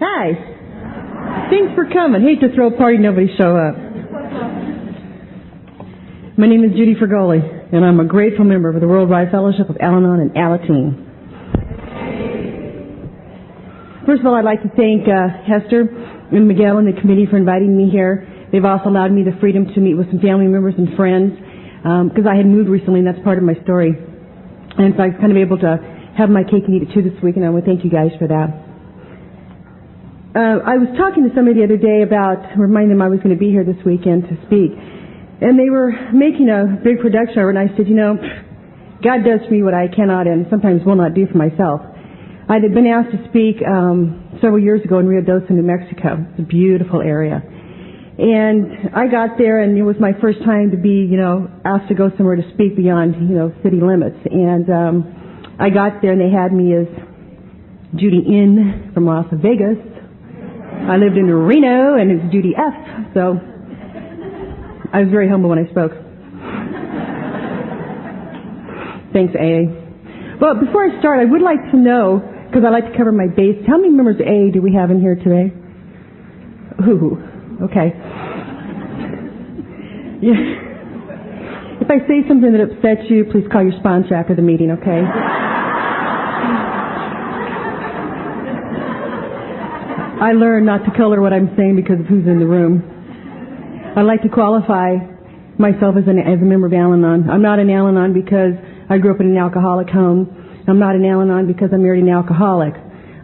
Hi. Thanks for coming. Hate to throw a party and nobody show up. My name is Judy, and I'm a grateful member of the Worldwide Fellowship of Al-Anon and Alateen. First of all, I'd like to thank Hester and Miguel and the committee for inviting me here. They've also allowed me the freedom to meet with some family members and friends because I had moved recently, and that's part of my story. And so I was kind of able to have my cake and eat it too this week, and I want to thank you guys for that. I was talking to somebody the other day about reminding them I was going to be here this weekend to speak. And they were making a big production of it, and I said, God does for me what I cannot and sometimes will not do for myself. I had been asked to speak several years ago in Rio Doce, New Mexico. It's a beautiful area. And I got there, and it was my first time to be, asked to go somewhere to speak beyond, city limits. And I got there, and they had me as Judy N from Las Vegas. I lived in Reno, and it's Judy F. So I was very humble when I spoke. Thanks, AA. Well, before I start, I would like to know, because I like to cover my base, how many members of AA do we have in here today? Ooh, okay. Yeah. If I say something that upsets you, please call your sponsor after the meeting, okay? I learned not to color what I'm saying because of who's in the room. I like to qualify myself as a member of Al-Anon. I'm not an Al-Anon because I grew up in an alcoholic home. I'm not an Al-Anon because I married an alcoholic.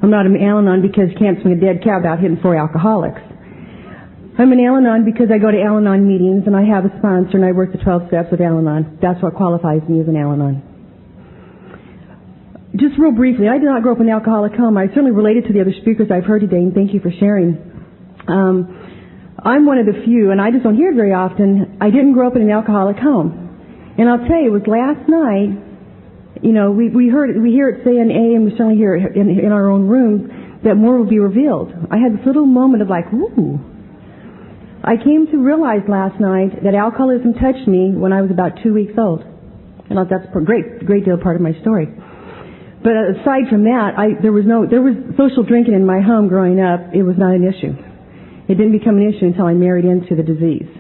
I'm not an Al-Anon because you can't swing a dead cow without hitting 4 alcoholics. I'm an Al-Anon because I go to Al-Anon meetings and I have a sponsor and I work the 12 steps of Al-Anon. That's what qualifies me as an Al-Anon. Just real briefly, I did not grow up in an alcoholic home. I certainly related to the other speakers I've heard today, and thank you for sharing. I'm one of the few, and I just don't hear it very often, I didn't grow up in an alcoholic home. And I'll tell you, it was last night, we hear it say in A, and we certainly hear it in our own rooms, that more will be revealed. I had this little moment of like, ooh. I came to realize last night that alcoholism touched me when I was about 2 weeks old. And that's a great deal part of my story. But aside from that, there was social drinking in my home growing up. It was not an issue. It didn't become an issue until I married into the disease.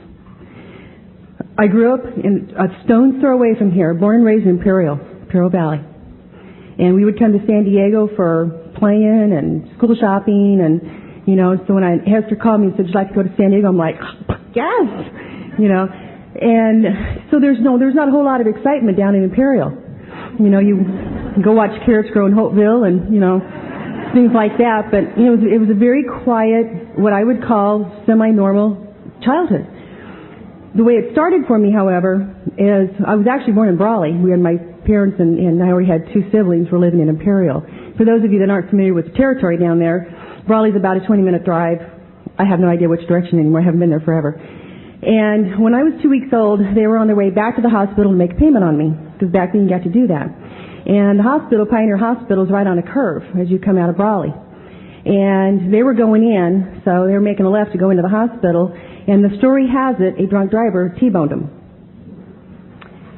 I grew up in a stone's throw away from here, born and raised in Imperial Valley. And we would come to San Diego for playing and school shopping and, so when Hester called me and said, would you like to go to San Diego? I'm like, yes, And so there's not a whole lot of excitement down in Imperial. You go watch carrots grow in Hopeville and, things like that. But it was a very quiet, what I would call semi-normal childhood. The way it started for me, however, is I was actually born in Brawley. We had my parents and I already had 2 siblings were living in Imperial. For those of you that aren't familiar with the territory down there, Brawley's about a 20-minute drive. I have no idea which direction anymore. I haven't been there forever. And when I was 2 weeks old, they were on their way back to the hospital to make a payment on me, because back then you got to do that. And the hospital, Pioneer Hospital, is right on a curve as you come out of Brawley. And they were going in, so they were making a left to go into the hospital, and the story has it, a drunk driver T-boned them.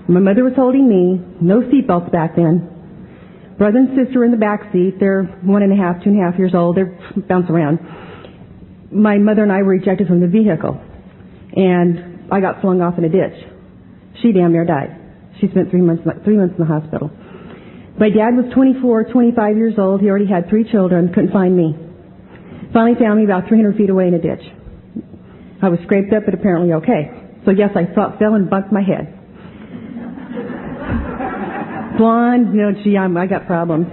My mother was holding me, no seatbelts back then. Brother and sister in the back seat, they're 1.5, 2.5 years old, they're bouncing around. My mother and I were ejected from the vehicle, and I got flung off in a ditch. She damn near died. She spent 3 months in the hospital. My dad was 24, 25 years old. He already had 3 children, couldn't find me. Finally found me about 300 feet away in a ditch. I was scraped up, but apparently okay. So yes, I fell and bumped my head. Blonde, I got problems.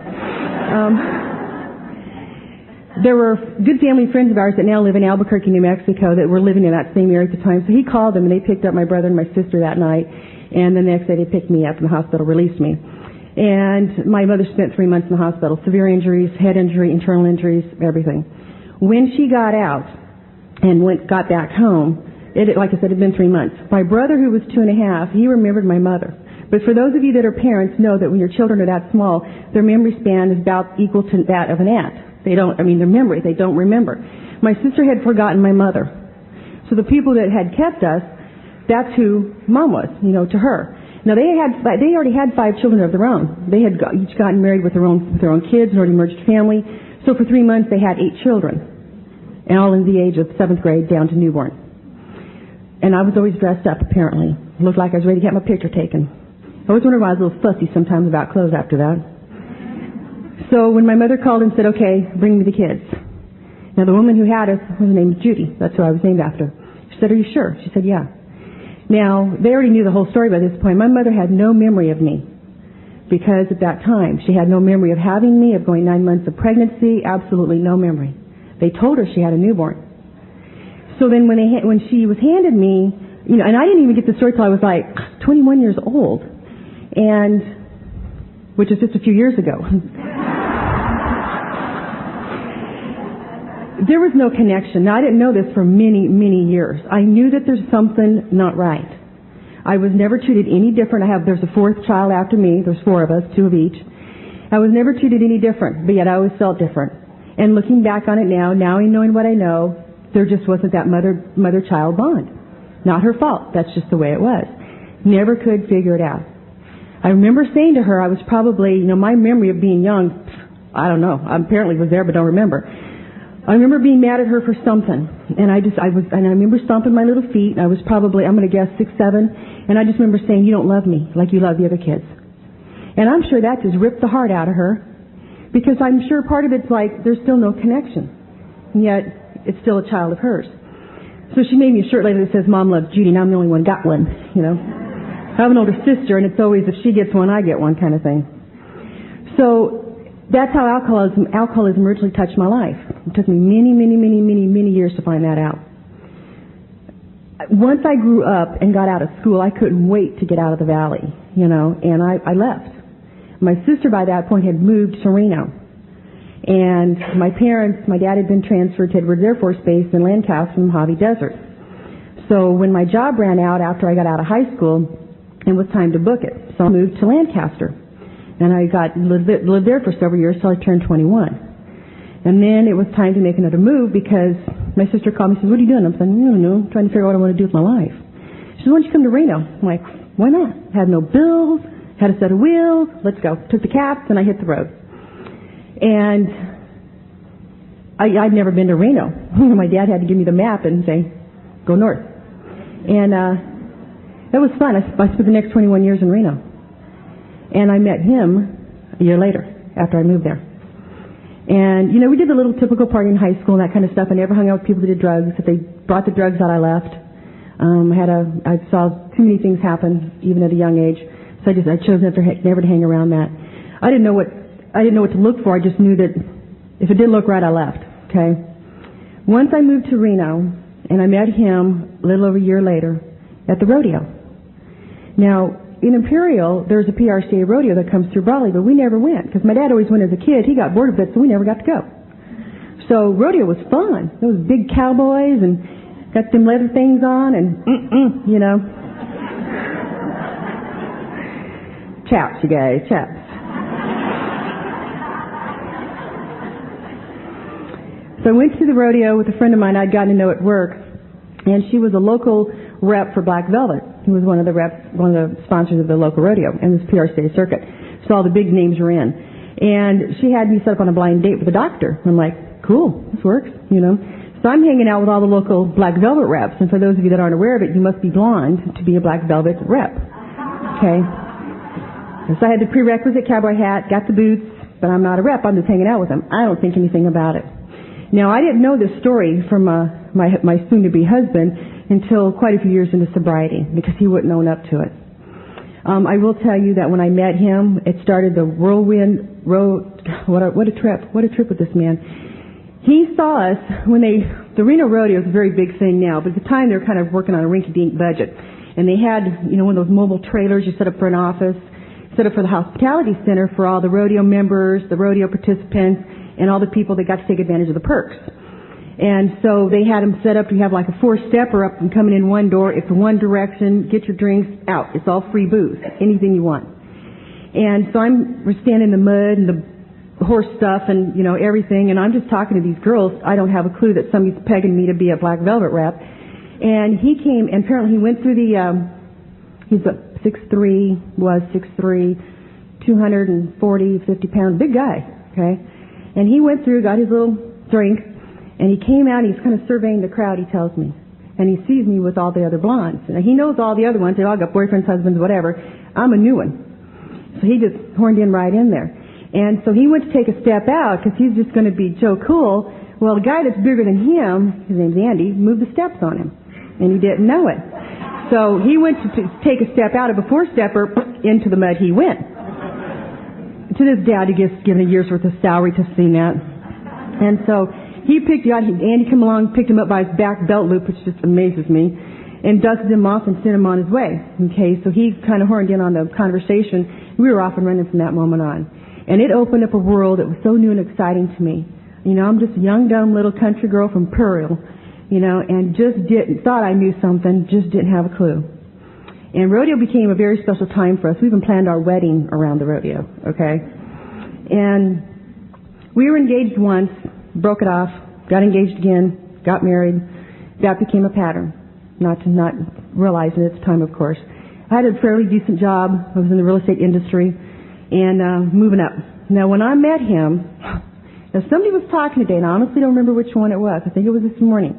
There were good family friends of ours that now live in Albuquerque, New Mexico, that were living in that same area at the time. So he called them, and they picked up my brother and my sister that night. And the next day they picked me up, and the hospital released me. And my mother spent 3 months in the hospital. Severe injuries, head injury, internal injuries, everything. When she got out and got back home, like I said, it had been 3 months. My brother, who was 2.5, he remembered my mother. But for those of you that are parents, know that when your children are that small, their memory span is about equal to that of an ant. Their memory, they don't remember. My sister had forgotten my mother. So the people that had kept us, that's who Mom was, to her. Now they already had 5 children of their own. They had each gotten married with their own kids, an already merged family. So for 3 months they had 8 children. and all in the age of 7th grade down to newborn. And I was always dressed up, apparently. Looked like I was ready to get my picture taken. I always wondered why I was a little fussy sometimes about clothes after that. So when my mother called and said, okay, bring me the kids. Now the woman who had us was named Judy. That's who I was named after. She said, are you sure? She said, yeah. Now, they already knew the whole story by this point. My mother had no memory of me because at that time she had no memory of having me, of going 9 months of pregnancy, absolutely no memory. They told her she had a newborn. So then when she was handed me, and I didn't even get the story till I was like 21 years old, and which is just a few years ago. There was no connection. Now, I didn't know this for many, many years. I knew that there's something not right. I was never treated any different. There's a 4th child after me. There's 4 of us, 2 of each. I was never treated any different, but yet I always felt different. And looking back on it now knowing what I know, there just wasn't that mother-child bond. Not her fault. That's just the way it was. Never could figure it out. I remember saying to her, I was probably, my memory of being young, I don't know. I apparently was there, but don't remember. I remember being mad at her for something, and I remember stomping my little feet. I was probably, I'm going to guess 6, 7, and I just remember saying, you don't love me like you love the other kids. And I'm sure that just ripped the heart out of her, because I'm sure part of it's like there's still no connection, and yet it's still a child of hers. So she made me a shirt later that says, Mom loves Judy, and I'm the only one got one, I have an older sister, and it's always if she gets one, I get one kind of thing. So that's how alcoholism originally touched my life. It took me many years to find that out. Once I grew up and got out of school, I couldn't wait to get out of the valley, and I left. My sister by that point had moved to Reno. And my dad had been transferred to Edwards Air Force Base in Lancaster from Mojave Desert. So when my job ran out after I got out of high school, it was time to book it. So I moved to Lancaster. And I lived there for several years till I turned 21. And then it was time to make another move because my sister called me and said, what are you doing? I'm saying, I don't know, trying to figure out what I want to do with my life. She said, why don't you come to Reno? I'm like, why not? Had no bills, had a set of wheels, let's go. Took the caps and I hit the road. And I'd never been to Reno. My dad had to give me the map and say, go north. And that was fun. I spent the next 21 years in Reno. And I met him a year later after I moved there. And, we did the little typical party in high school and that kind of stuff. I never hung out with people that did drugs. If they brought the drugs out, I left. I saw too many things happen, even at a young age. So I chose never to hang around that. I didn't know what to look for. I just knew that if it didn't look right, I left. Okay. Once I moved to Reno, and I met him a little over a year later at the rodeo. Now, in Imperial, there's a PRCA rodeo that comes through Brawley, but we never went because my dad always went as a kid. He got bored of it, so we never got to go. So rodeo was fun. Those big cowboys and got them leather things on and Chaps, you guys, chaps. So I went to the rodeo with a friend of mine I'd gotten to know at work, and she was a local rep for Black Velvet. He was one of the sponsors of the local rodeo and this PRCA circuit. So all the big names were in. And she had me set up on a blind date with a doctor. I'm like, cool, this works, So I'm hanging out with all the local Black Velvet reps. And for those of you that aren't aware of it, you must be blonde to be a Black Velvet rep. Okay? So I had the prerequisite cowboy hat, got the boots, but I'm not a rep. I'm just hanging out with them. I don't think anything about it. Now, I didn't know this story from my soon-to-be husband until quite a few years into sobriety because he wouldn't own up to it. I will tell you that when I met him, it started the whirlwind road. What a trip. What a trip with this man. He saw us when the Reno Rodeo is a very big thing now, but at the time they were kind of working on a rinky-dink budget. And they had, one of those mobile trailers you set up for an office, set up for the hospitality center for all the rodeo members, the rodeo participants, and all the people that got to take advantage of the perks. And so they had them set up. You have like a 4-stepper up and coming in one door. It's one direction. Get your drinks out. It's all free booze. Anything you want. And so we're standing in the mud and the horse stuff and, everything. And I'm just talking to these girls. I don't have a clue that somebody's pegging me to be a Black Velvet rep. And he came, and apparently he went through he's 6'3", 240, 50 pounds, big guy, okay? And he went through, got his little drink, And he came out, and he's kind of surveying the crowd, he tells me. And he sees me with all the other blondes. And he knows all the other ones. They all got boyfriends, husbands, whatever. I'm a new one. So he just horned in right in there. And so he went to take a step out because he's just going to be Joe Cool. Well, the guy that's bigger than him, his name's Andy, moved the steps on him. And he didn't know it. So he went to take a step out of a four-stepper, into the mud he went. To this day, he gets given a year's worth of salary to see that. And so he picked you out. Andy came along, picked him up by his back belt loop, which just amazes me, and dusted him off and sent him on his way. Okay, so he kind of horned in on the conversation. We were off and running from that moment on. And it opened up a world that was so new and exciting to me. You know, I'm just a young, dumb little country girl from Pearl, you know, and thought I knew something, just didn't have a clue. And rodeo became a very special time for us. We even planned our wedding around the rodeo, okay? And we were engaged once, broke it off, got engaged again, got married. That became a pattern, not realizing at the time, of course. I had a fairly decent job. I was in the real estate industry and moving up. Now, when I met him, now somebody was talking today, and I honestly don't remember which one it was. I think it was this morning.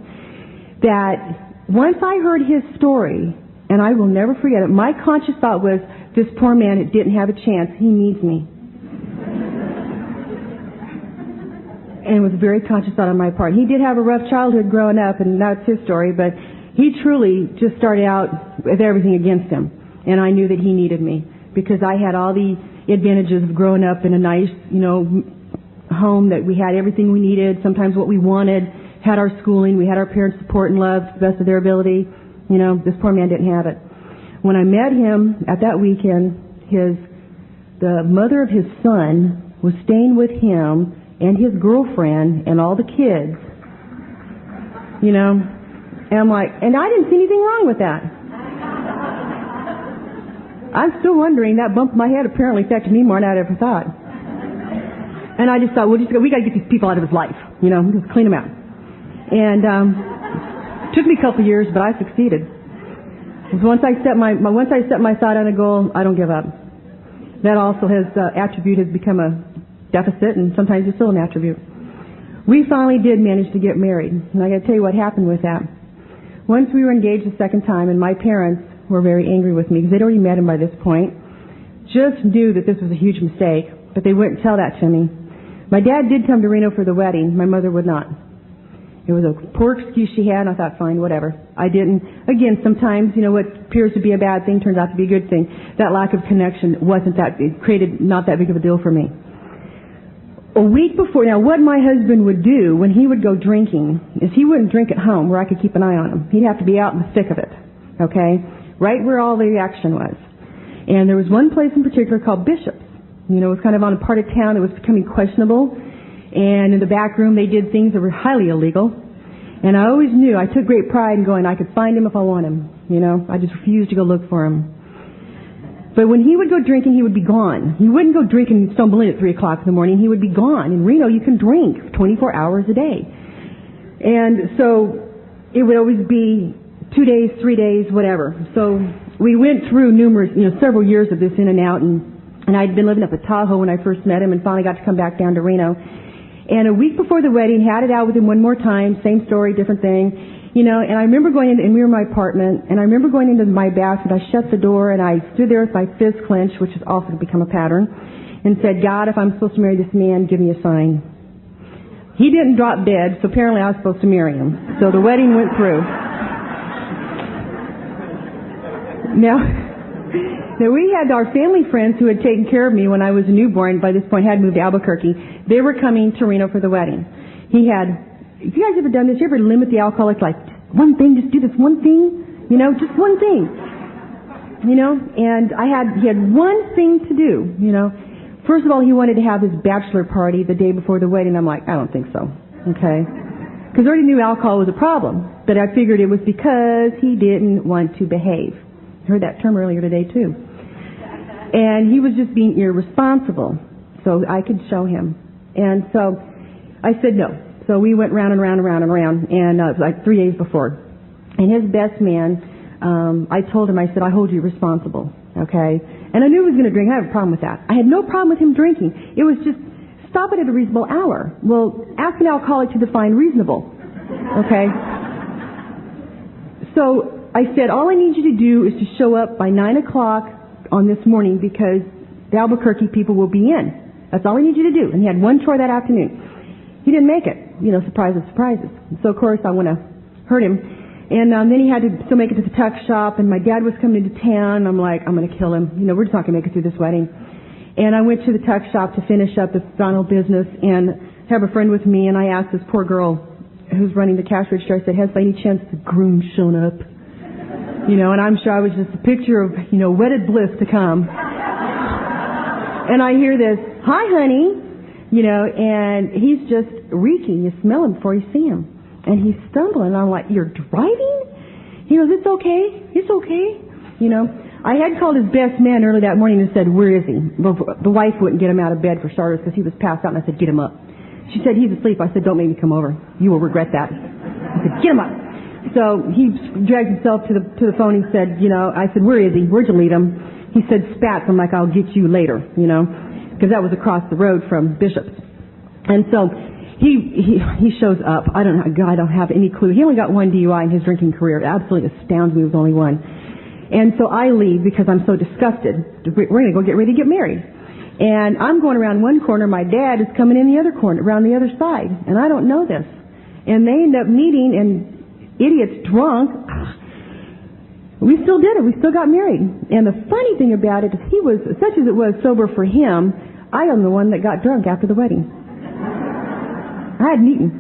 That once I heard his story, and I will never forget it, my conscious thought was, this poor man didn't have a chance. He needs me. And it was a very conscious thought on my part. He did have a rough childhood growing up, and that's his story, but he truly just started out with everything against him. And I knew that he needed me because I had all the advantages of growing up in a nice, you know, home that we had everything we needed, sometimes what we wanted, had our schooling, we had our parents' support and love to the best of their ability. You know, this poor man didn't have it. When I met him at that weekend, the mother of his son was staying with him and his girlfriend and all the kids, you know, and I'm like, and I didn't see anything wrong with that. I'm still wondering, that bump in my head apparently affected me more than I'd ever thought. And I just thought, we got to get these people out of his life, you know, just clean them out. And it took me a couple of years, but I succeeded. Once I set my sight on a goal, I don't give up. That also attribute has become a deficit, and sometimes it's still an attribute. We finally did manage to get married, and I got to tell you what happened with that. Once we were engaged the second time, and my parents were very angry with me because they'd already met him by this point, just knew that this was a huge mistake, but they wouldn't tell that to me. My dad did come to Reno for the wedding. My mother would not. It was a poor excuse she had, and I thought, fine, whatever. I didn't. Again, sometimes, you know, what appears to be a bad thing turns out to be a good thing. That lack of connection it created not that big of a deal for me. A week before, now what my husband would do when he would go drinking is he wouldn't drink at home where I could keep an eye on him. He'd have to be out in the thick of it, okay? Right where all the action was. And there was one place in particular called Bishop's. You know, it was kind of on a part of town that was becoming questionable. And in the back room, they did things that were highly illegal. And I always knew, I took great pride in going, I could find him if I want him. You know, I just refused to go look for him. But when he would go drinking, he would be gone. He wouldn't go drinking and stumble in at 3 o'clock in the morning. He would be gone. In Reno, you can drink 24 hours a day. And so it would always be 2 days, 3 days, whatever. So we went through several years of this in and out. And I'd been living up at Tahoe when I first met him and finally got to come back down to Reno. And a week before the wedding, had it out with him one more time, same story, different thing, you know, and I remember going in, and we were in my apartment, and I remember going into my bathroom, I shut the door, and I stood there with my fist clenched, which has also become a pattern, and said, God, if I'm supposed to marry this man, give me a sign. He didn't drop dead, so apparently I was supposed to marry him. So the wedding went through. Now we had our family friends who had taken care of me when I was a newborn, by this point had moved to Albuquerque. They were coming to Reno for the wedding. If you guys ever done this, you ever limit the alcoholic, like, one thing, just do this one thing? You know, just one thing. You know, and he had one thing to do, you know. First of all, he wanted to have his bachelor party the day before the wedding. I'm like, I don't think so. Okay. Because I already knew alcohol was a problem. But I figured it was because he didn't want to behave. I heard that term earlier today, too. And he was just being irresponsible. So I could show him. And so I said no. So we went round and round and round and round. And it was like 3 days before. And his best man, I told him, I said, I hold you responsible. Okay? And I knew he was going to drink. I have a problem with that. I had no problem with him drinking. It was just stop it at a reasonable hour. Well, ask an alcoholic to define reasonable. Okay? So I said, all I need you to do is to show up by 9 o'clock on this morning because the Albuquerque people will be in. That's all I need you to do. And he had one chore that afternoon. He didn't make it. You know, surprises, surprises. So, of course, I want to hurt him. And then he had to still make it to the tuck shop, and my dad was coming into town. I'm like, I'm going to kill him. You know, we're just not going to make it through this wedding. And I went to the tuck shop to finish up the final business and have a friend with me, and I asked this poor girl who's running the cash register, I said, has by any chance the groom shown up? You know, and I'm sure I was just a picture of, you know, wedded bliss to come. And I hear this, hi, honey. You know, and he's just reeking. You smell him before you see him. And he's stumbling. I'm like, you're driving? He goes, it's okay. It's okay. You know, I had called his best man early that morning and said, where is he? Well, the wife wouldn't get him out of bed for starters because he was passed out. And I said, get him up. She said, he's asleep. I said, don't make me come over. You will regret that. I said, get him up. So he dragged himself to the phone. He said, you know, I said, where is he? Where'd you leave him? He said, Spats. I'm like, I'll get you later, you know, because that was across the road from Bishop's. And so he shows up. I don't have any clue. He only got one DUI in his drinking career. It absolutely astounds me. It was only one. And so I leave because I'm so disgusted. We're going to go get ready to get married. And I'm going around one corner. My dad is coming in the other corner, around the other side. And I don't know this. And they end up meeting, and idiots drunk. We still did it. We still got married. And the funny thing about it is he was, such as it was sober for him, I am the one that got drunk after the wedding. I hadn't eaten.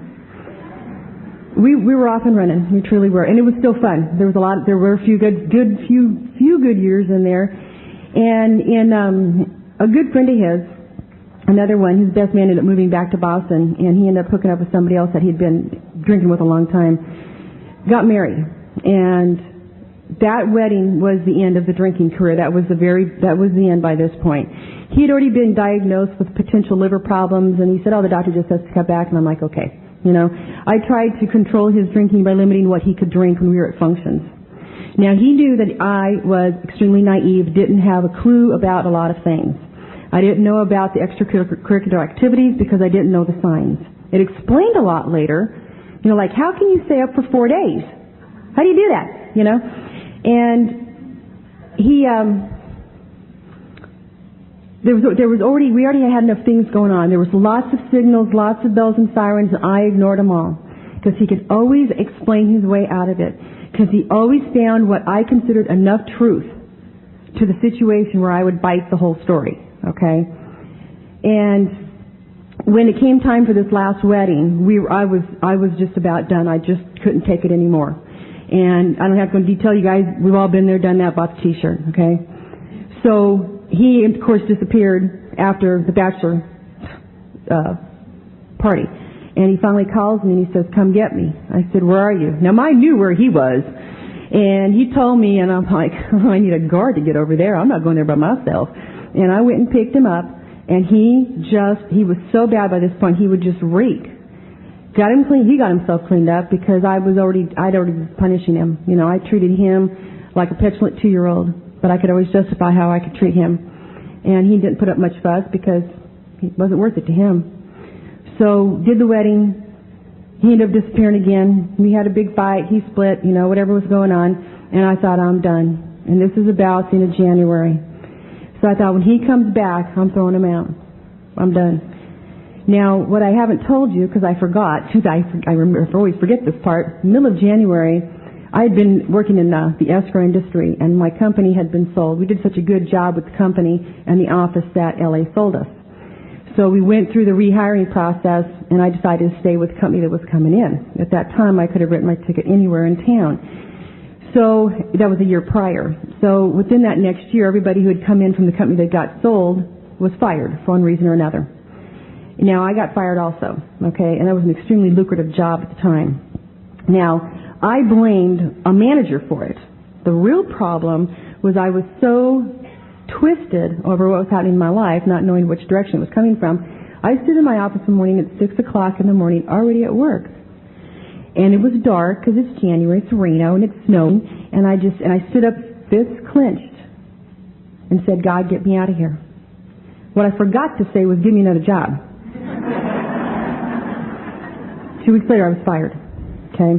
We were off and running. We truly were. And it was still fun. There were a few good years in there. And in a good friend of his, another one, his best man ended up moving back to Boston, and he ended up hooking up with somebody else that he'd been drinking with a long time. Got married. And that wedding was the end of the drinking career. That was the end by this point. He had already been diagnosed with potential liver problems, and he said, oh, the doctor just has to cut back. And I'm like, okay. You know, I tried to control his drinking by limiting what he could drink when we were at functions. Now, he knew that I was extremely naive, didn't have a clue about a lot of things. I didn't know about the extracurricular activities because I didn't know the signs. It explained a lot later. You know, like, how can you stay up for 4 days? How do you do that? You know? And he, we already had enough things going on. There was lots of signals, lots of bells and sirens, and I ignored them all. Because he could always explain his way out of it. Because he always found what I considered enough truth to the situation where I would bite the whole story. Okay? And when it came time for this last wedding, I was just about done. I just couldn't take it anymore. And I don't have to go detail you guys. We've all been there, done that, bought the t-shirt. Okay? So he, of course, disappeared after the bachelor party. And he finally calls me and he says, come get me. I said, where are you? Now, I knew where he was. And he told me, and I'm like, oh, I need a guard to get over there. I'm not going there by myself. And I went and picked him up, and he was so bad by this point, he would just reek. Got him clean. He got himself cleaned up because I'd already been punishing him. You know, I treated him like a petulant 2-year-old, but I could always justify how I could treat him. And he didn't put up much fuss because it wasn't worth it to him. So, did the wedding. He ended up disappearing again. We had a big fight. He split, you know, whatever was going on. And I thought, I'm done. And this is about the end of January. So I thought, when he comes back, I'm throwing him out. I'm done. Now, what I haven't told you, because I forgot, I always forget this part, middle of January, I had been working in the escrow industry, and my company had been sold. We did such a good job with the company and the office that LA sold us. So we went through the rehiring process, and I decided to stay with the company that was coming in. At that time, I could have written my ticket anywhere in town. So that was a year prior. So within that next year, everybody who had come in from the company that got sold was fired for one reason or another. Now, I got fired also, okay, and that was an extremely lucrative job at the time. Now, I blamed a manager for it. The real problem was I was so twisted over what was happening in my life, not knowing which direction it was coming from. I stood in my office one morning at 6 o'clock in the morning, already at work. And it was dark because it's January, it's Reno, and it's snowing. And I stood up, fists clenched, and said, God, get me out of here. What I forgot to say was, give me another job. 2 weeks later, I was fired. Okay.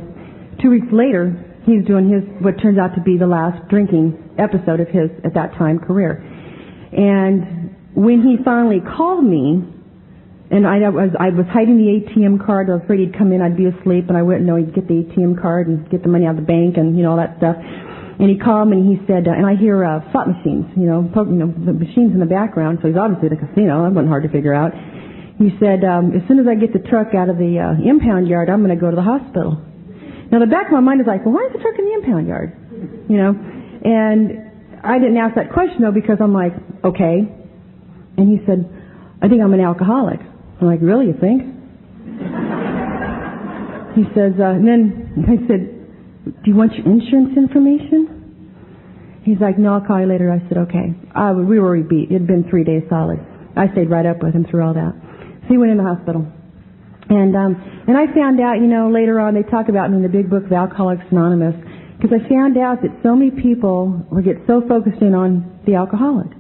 2 weeks later, he's doing what turns out to be the last drinking episode of his, at that time, career. And when he finally called me, and I was hiding the ATM card. I was afraid he'd come in, I'd be asleep, and I wouldn't know he'd get the ATM card and get the money out of the bank and, all that stuff. And he called me and he said, and I hear slot machines, the machines in the background, so he's obviously at a casino. That wasn't hard to figure out. He said, as soon as I get the truck out of the impound yard, I'm going to go to the hospital. Now, the back of my mind is like, well, why is the truck in the impound yard? And I didn't ask that question, though, because I'm like, okay. And he said, I think I'm an alcoholic. I'm like, really, you think? He says, and then I said, do you want your insurance information? He's like, no, I'll call you later. I said, okay. We were already beat. It had been 3 days solid. I stayed right up with him through all that. So he went in the hospital. And I found out, later on, they talk about me in the big book of Alcoholics Anonymous, because I found out that so many people will get so focused in on the alcoholic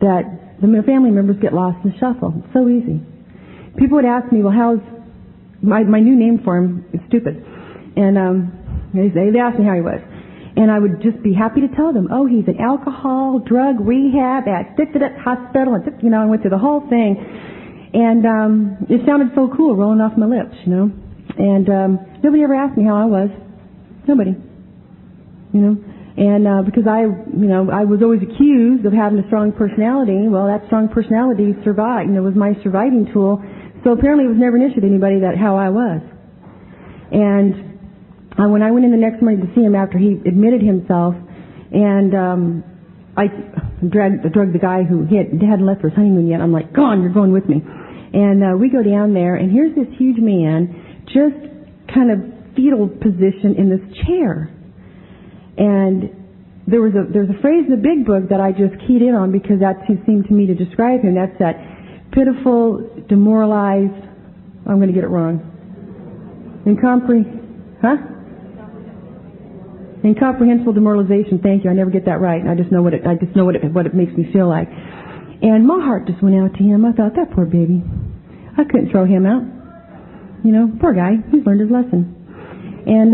that the family members get lost in the shuffle. It's so easy. People would ask me, well, how's my new name for him is Stupid. And they asked me how he was. And I would just be happy to tell them, oh, he's in alcohol, drug rehab at hospital, and I went through the whole thing. And it sounded so cool rolling off my lips, And nobody ever asked me how I was. Nobody. And because I was always accused of having a strong personality. Well, that strong personality survived, was my surviving tool. So apparently it was never an issue to anybody how I was. And when I went in the next morning to see him after he admitted himself, and I drugged the guy who hadn't left for his honeymoon yet. I'm like, go on, you're going with me. And we go down there, and here's this huge man, just kind of fetal position in this chair. And there's a phrase in the big book that I just keyed in on because that seemed to me to describe him. That's that pitiful, demoralized, I'm going to get it wrong. Incomprehensible demoralization. Thank you. I never get that right. I just know what it makes me feel like. And my heart just went out to him. I thought, that poor baby. I couldn't throw him out. Poor guy. He's learned his lesson. And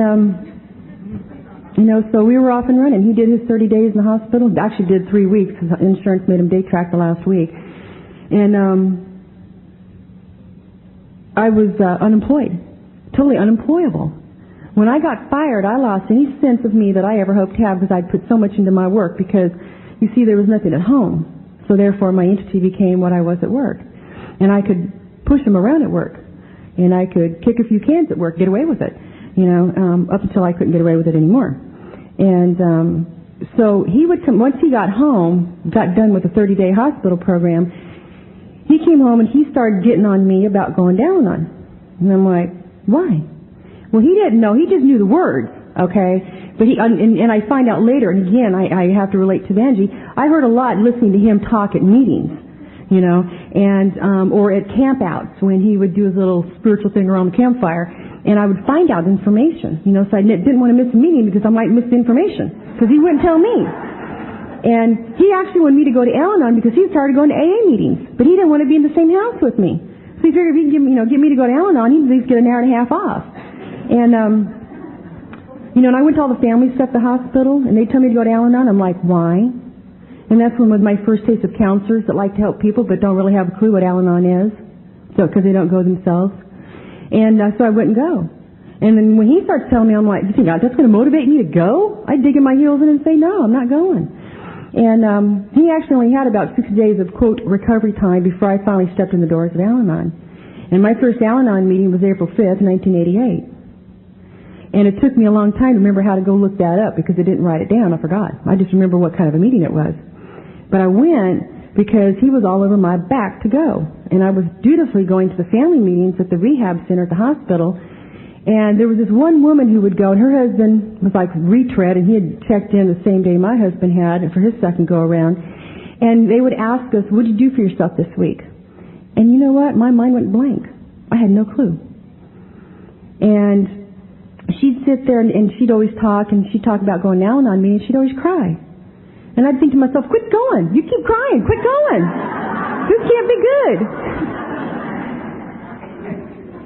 so we were off and running. He did his 30 days in the hospital. Actually did 3 weeks. His insurance made him day track the last week. And I was unemployed. Totally unemployable. When I got fired, I lost any sense of me that I ever hoped to have because I'd put so much into my work because, you see, there was nothing at home. So therefore, my entity became what I was at work. And I could push him around at work. And I could kick a few cans at work, get away with it, up until I couldn't get away with it anymore. And so he would come, once he got home, got done with the 30-day hospital program, he came home and he started getting on me about going down on. And I'm like, why? Well, he didn't know. He just knew the words, okay? But and I find out later, and again, I have to relate to Vanjie, I heard a lot listening to him talk at meetings, and or at campouts when he would do his little spiritual thing around the campfire, and I would find out information, so I didn't want to miss a meeting because I might miss the information, because he wouldn't tell me. And he actually wanted me to go to Al-Anon because he started going to AA meetings, but he didn't want to be in the same house with me. So he figured if he can get me to go to Al-Anon, he'd at least get an hour and a half off. And, and I went to all the family stuff at the hospital, and they tell me to go to Al-Anon. I'm like, why? And that's when with my first taste of counselors that like to help people but don't really have a clue what Al-Anon is, so because they don't go themselves. And so I wouldn't go. And then when he starts telling me, I'm like, you think that's going to motivate me to go? I'd dig in my heels in and say, no, I'm not going. And he actually only had about 6 days of, quote, recovery time before I finally stepped in the doors of Al-Anon. And my first Al-Anon meeting was April 5th, 1988. And it took me a long time to remember how to go look that up because I didn't write it down. I forgot. I just remember what kind of a meeting it was. But I went because he was all over my back to go. And I was dutifully going to the family meetings at the rehab center at the hospital. And there was this one woman who would go, and her husband was like retread, and he had checked in the same day my husband had for his second go around. And they would ask us, what did you do for yourself this week? And you know what? My mind went blank. I had no clue. And she'd sit there and she'd always talk, and she'd talk about going down on me, and she'd always cry. And I'd think to myself, quit going. You keep crying. Quit going. This can't be good.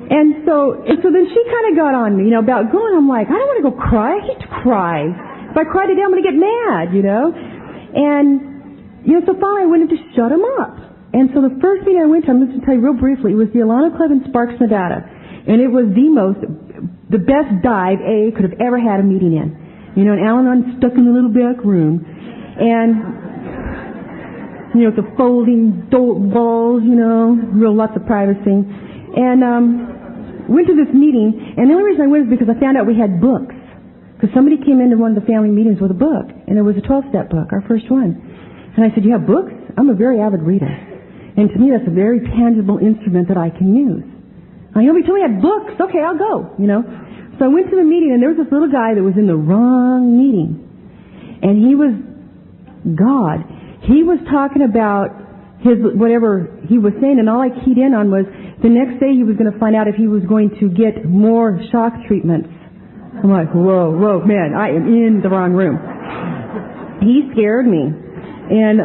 And so then she kind of got on me, about going. I'm like, I don't want to go cry. I hate to cry. If I cry today, I'm going to get mad, And, so finally I went in to shut him up. And so the first meeting I went to, I'm just going to tell you real briefly, it was the Alano Club in Sparks, Nevada. And it was the best dive A could have ever had a meeting in. And Al-Anon stuck in the little back room. And, with the folding walls, real lots of privacy. And, went to this meeting, and the only reason I went is because I found out we had books. Because somebody came into one of the family meetings with a book, and it was a 12-step book, our first one. And I said, you have books? I'm a very avid reader. And to me, that's a very tangible instrument that I can use. Nobody told me I had books. Okay, I'll go, So I went to the meeting, and there was this little guy that was in the wrong meeting. And he was God. He was talking about whatever he was saying, and all I keyed in on was the next day he was going to find out if he was going to get more shock treatments. I'm like, whoa, man, I am in the wrong room. He scared me. And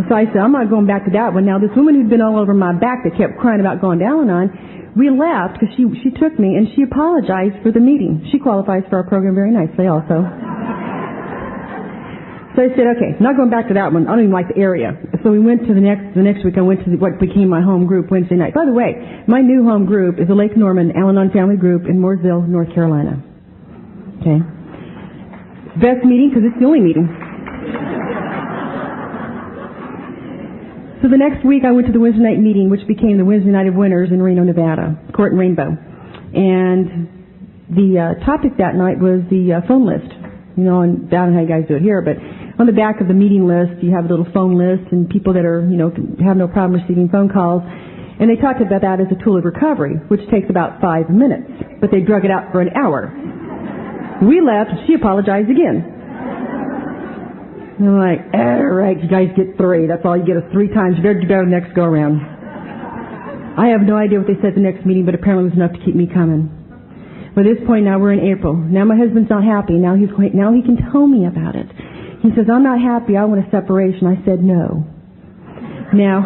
so I said, I'm not going back to that one. Now, this woman who'd been all over my back that kept crying about going down on, we left because she took me, and she apologized for the meeting. She qualifies for our program very nicely also. So I said, okay, not going back to that one. I don't even like the area. So we went to the next week I went to what became my home group Wednesday night. By the way, my new home group is the Lake Norman Al-Anon Family Group in Moorseville, North Carolina. Okay. Best meeting because it's the only meeting. So the next week I went to the Wednesday night meeting, which became the Wednesday Night of Winners in Reno, Nevada, Court and Rainbow. And the topic that night was the phone list. And I don't know how you guys do it here, but on the back of the meeting list, you have a little phone list and people that are, have no problem receiving phone calls. And they talked about that as a tool of recovery, which takes about 5 minutes. But they drug it out for an hour. We left, she apologized again. And I'm like, all right, you guys get 3. That's all you get is 3 times. You better do better next go around. I have no idea what they said at the next meeting, but apparently it was enough to keep me coming. By this point now we're in April. Now my husband's not happy. Now he can tell me about it. He says, I'm not happy. I want a separation. I said no. Now,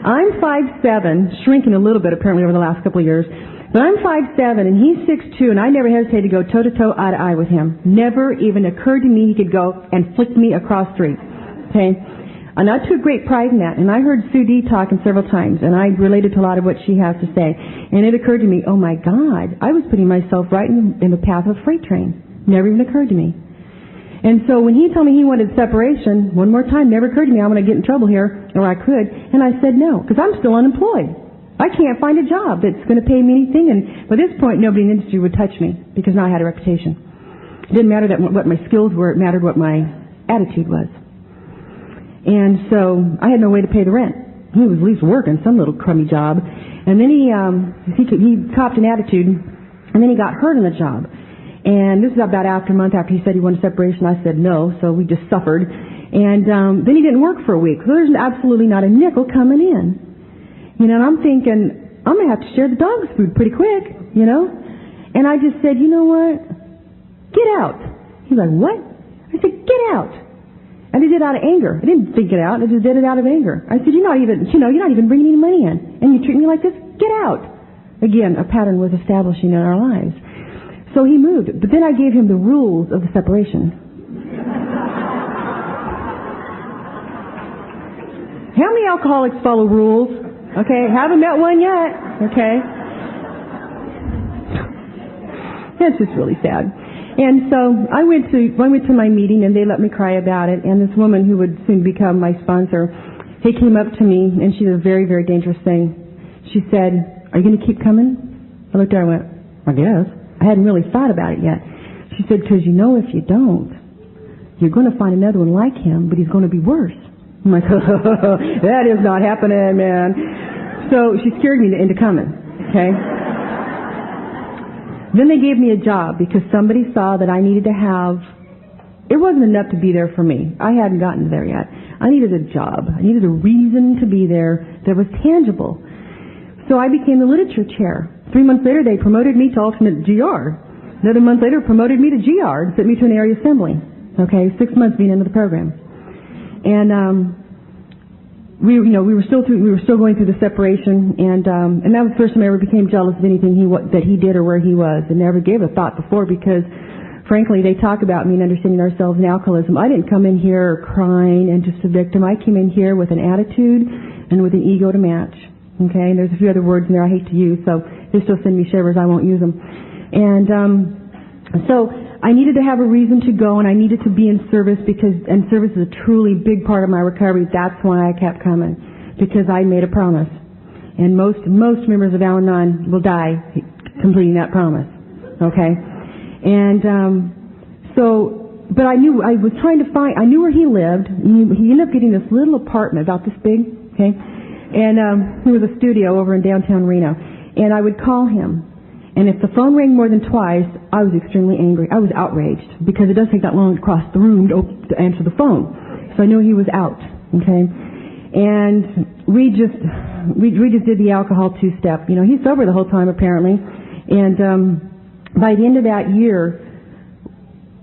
I'm 5'7", shrinking a little bit apparently over the last couple of years. But I'm 5'7", and he's 6'2", and I never hesitated to go toe-to-toe, eye-to-eye with him. Never even occurred to me he could go and flick me across the street. Okay? And I took great pride in that. And I heard Sue D talking several times, and I related to a lot of what she has to say. And it occurred to me, oh my God, I was putting myself right in the path of a freight train. Never even occurred to me. And so when he told me he wanted separation, one more time, never occurred to me I'm going to get in trouble here, or I could. And I said no, because I'm still unemployed. I can't find a job that's going to pay me anything. And by this point, nobody in the industry would touch me, because now I had a reputation. It didn't matter what my skills were. It mattered what my attitude was. And so I had no way to pay the rent. He was at least working some little crummy job. And then he copped an attitude, and then he got hurt on the job. And this is about a month after he said he wanted separation. I said no, so we just suffered. And then he didn't work for a week. So there's absolutely not a nickel coming in. And I'm thinking, I'm going to have to share the dog's food pretty quick, And I just said, you know what? Get out. He's like, what? I said, get out. And I did it out of anger. I didn't think it out. I just did it out of anger. I said, you're not even bringing any money in. And you treat me like this? Get out. Again, a pattern was establishing in our lives. So he moved. But then I gave him the rules of the separation. How many alcoholics follow rules? Okay, haven't met one yet. Okay. That's just really sad. And so I went to my meeting, and they let me cry about it. And this woman who would soon become my sponsor, she came up to me, and she did a very, very dangerous thing. She said, are you going to keep coming? I looked at her and went, I guess. I hadn't really thought about it yet. She said, because if you don't, you're going to find another one like him, but he's going to be worse. I'm like, that is not happening, man. So she scared me into coming, okay? Then they gave me a job because somebody saw that I needed to have, it wasn't enough to be there for me. I hadn't gotten there yet. I needed a job. I needed a reason to be there that was tangible. So I became the literature chair. 3 months later, they promoted me to alternate GR. Another month later, promoted me to GR and sent me to an area assembly. Okay, 6 months being into the program. And we were still going through the separation, and that was the first time I ever became jealous of anything that he did or where he was, and never gave a thought before, because frankly, they talk about me and understanding ourselves in alcoholism. I didn't come in here crying and just a victim. I came in here with an attitude and with an ego to match. Okay, and there's a few other words in there I hate to use, so they still send me shivers. I won't use them. And so I needed to have a reason to go, and I needed to be in service, and service is a truly big part of my recovery. That's why I kept coming, because I made a promise. And most members of Al-Anon will die completing that promise. Okay? And but I knew I was trying to find. I knew where he lived. He ended up getting this little apartment about this big. Okay, and it was a studio over in downtown Reno. And I would call him, and if the phone rang more than twice, I was extremely angry. I was outraged, because it doesn't take that long to cross the room to answer the phone. So I knew he was out. Okay, and we just did the alcohol two-step. He's sober the whole time apparently, and by the end of that year,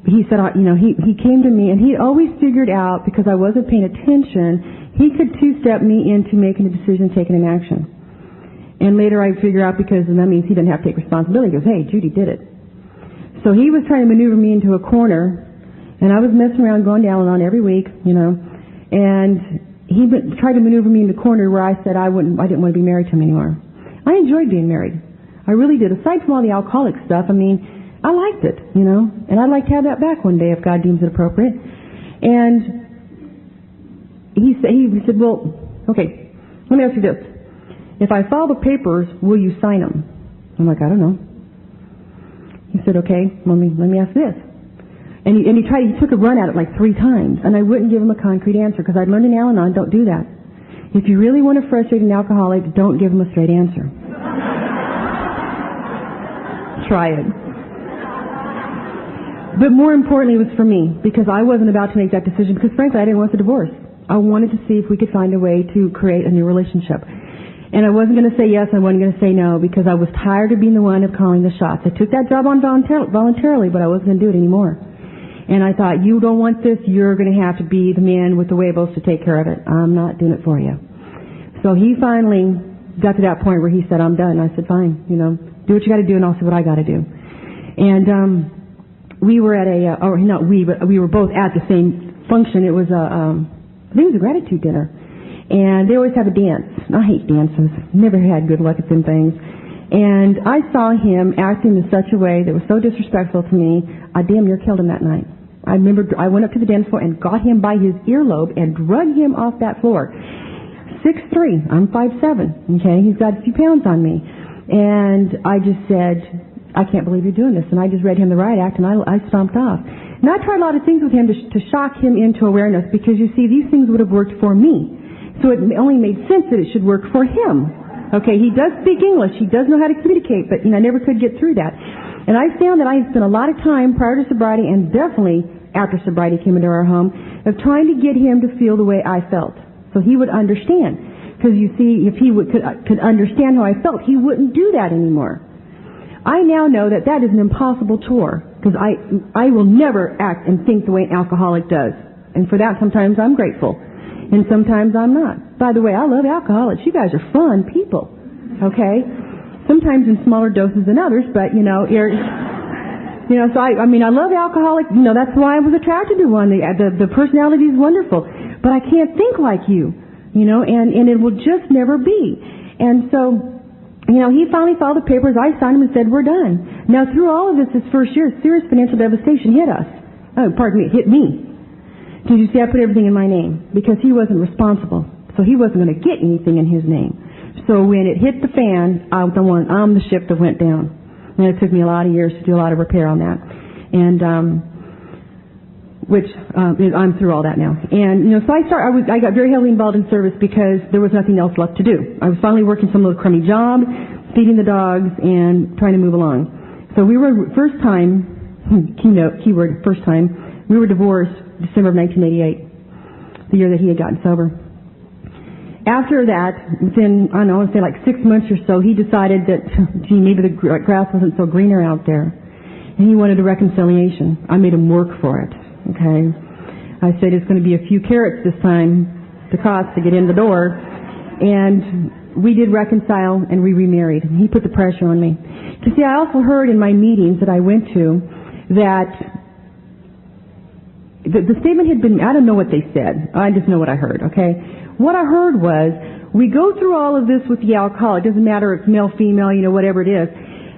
he said, he came to me, and he always figured out, because I wasn't paying attention, he could two-step me into making a decision, taking an action. And later I'd figure out, because that means he didn't have to take responsibility. He goes, hey, Judy did it. So he was trying to maneuver me into a corner, and I was messing around going to Al-Anon every week, and he tried to maneuver me in the corner where I said I didn't want to be married to him anymore. I enjoyed being married. I really did. Aside from all the alcoholic stuff, I liked it, and I'd like to have that back one day if God deems it appropriate. And he said, well, okay, let me ask you this. If I file the papers, will you sign them? I'm like, I don't know. He said, okay, let me ask this. And he took a run at it like 3 times, and I wouldn't give him a concrete answer, because I'd learned in Al-Anon, don't do that. If you really want to frustrate an alcoholic, don't give him a straight answer. Try it. But more importantly, it was for me, because I wasn't about to make that decision, because frankly, I didn't want the divorce. I wanted to see if we could find a way to create a new relationship. And I wasn't going to say yes, I wasn't going to say no, because I was tired of being the one of calling the shots. I took that job on voluntarily, but I wasn't going to do it anymore. And I thought, you don't want this, you're going to have to be the man with the huevos to take care of it. I'm not doing it for you. So he finally got to that point where he said, I'm done. I said, fine, do what you got to do, and I'll see what I got to do. And we were at we were both at the same function. It was I think it was a gratitude dinner, and they always have a dance. I hate dances. Never had good luck at them things. And I saw him acting in such a way that was so disrespectful to me. I damn near killed him that night. I remember I went up to the dance floor and got him by his earlobe and drug him off that floor. 6'3", I'm 5'7", okay? He's got a few pounds on me. And I just said, I can't believe you're doing this. And I just read him the riot act, and I stomped off. And I tried a lot of things with him to shock him into awareness, because, you see, these things would have worked for me. So it only made sense that it should work for him. Okay, he does speak English. He does know how to communicate, but, I never could get through that. And I found that I had spent a lot of time prior to sobriety, and definitely after sobriety came into our home, of trying to get him to feel the way I felt, so he would understand. Because, you see, if he could understand how I felt, he wouldn't do that anymore. I now know that is an impossible chore, because I will never act and think the way an alcoholic does. And for that, sometimes I'm grateful, and sometimes I'm not. By the way, I love alcoholics. You guys are fun people, okay? Sometimes in smaller doses than others, but, so I love alcoholics. That's why I was attracted to one. The personality is wonderful. But I can't think like you, and it will just never be. And so, he finally filed the papers. I signed them and said, we're done. Now, through all of this first year, serious financial devastation hit us. Hit me. Because, you see, I put everything in my name, because he wasn't responsible. So he wasn't going to get anything in his name. So when it hit the fan, I'm the ship that went down. And it took me a lot of years to do a lot of repair on that. And, I'm through all that now. And, so I got very heavily involved in service, because there was nothing else left to do. I was finally working some little crummy job, feeding the dogs, and trying to move along. So we were, first time, keyword, first time, we were divorced December of 1988, the year that he had gotten sober. After that, within, I want to say like 6 months or so, he decided that, maybe the grass wasn't so greener out there. And he wanted a reconciliation. I made him work for it, okay? I said, it's going to be a few carrots this time, the cost to get in the door. And we did reconcile and we remarried. He put the pressure on me. You see, I also heard in my meetings that I went to that the statement had been, I don't know what they said. I just know what I heard, okay? What I heard was, we go through all of this with the alcohol. It doesn't matter if it's male, female, whatever it is.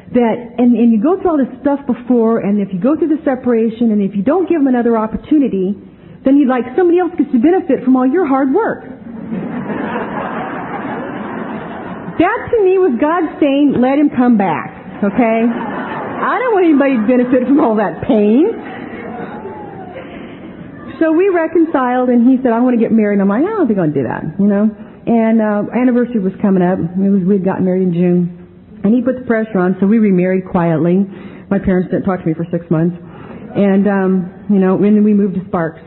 And you go through all this stuff before, and if you go through the separation, and if you don't give them another opportunity, then somebody else gets to benefit from all your hard work. That to me was God saying, let him come back, okay? I don't want anybody to benefit from all that pain. So we reconciled, and he said, I want to get married. And I'm like, I don't think I'll do that, And anniversary was coming up. We'd gotten married in June. And he put the pressure on, so we remarried quietly. My parents didn't talk to me for 6 months. And, and then we moved to Sparks.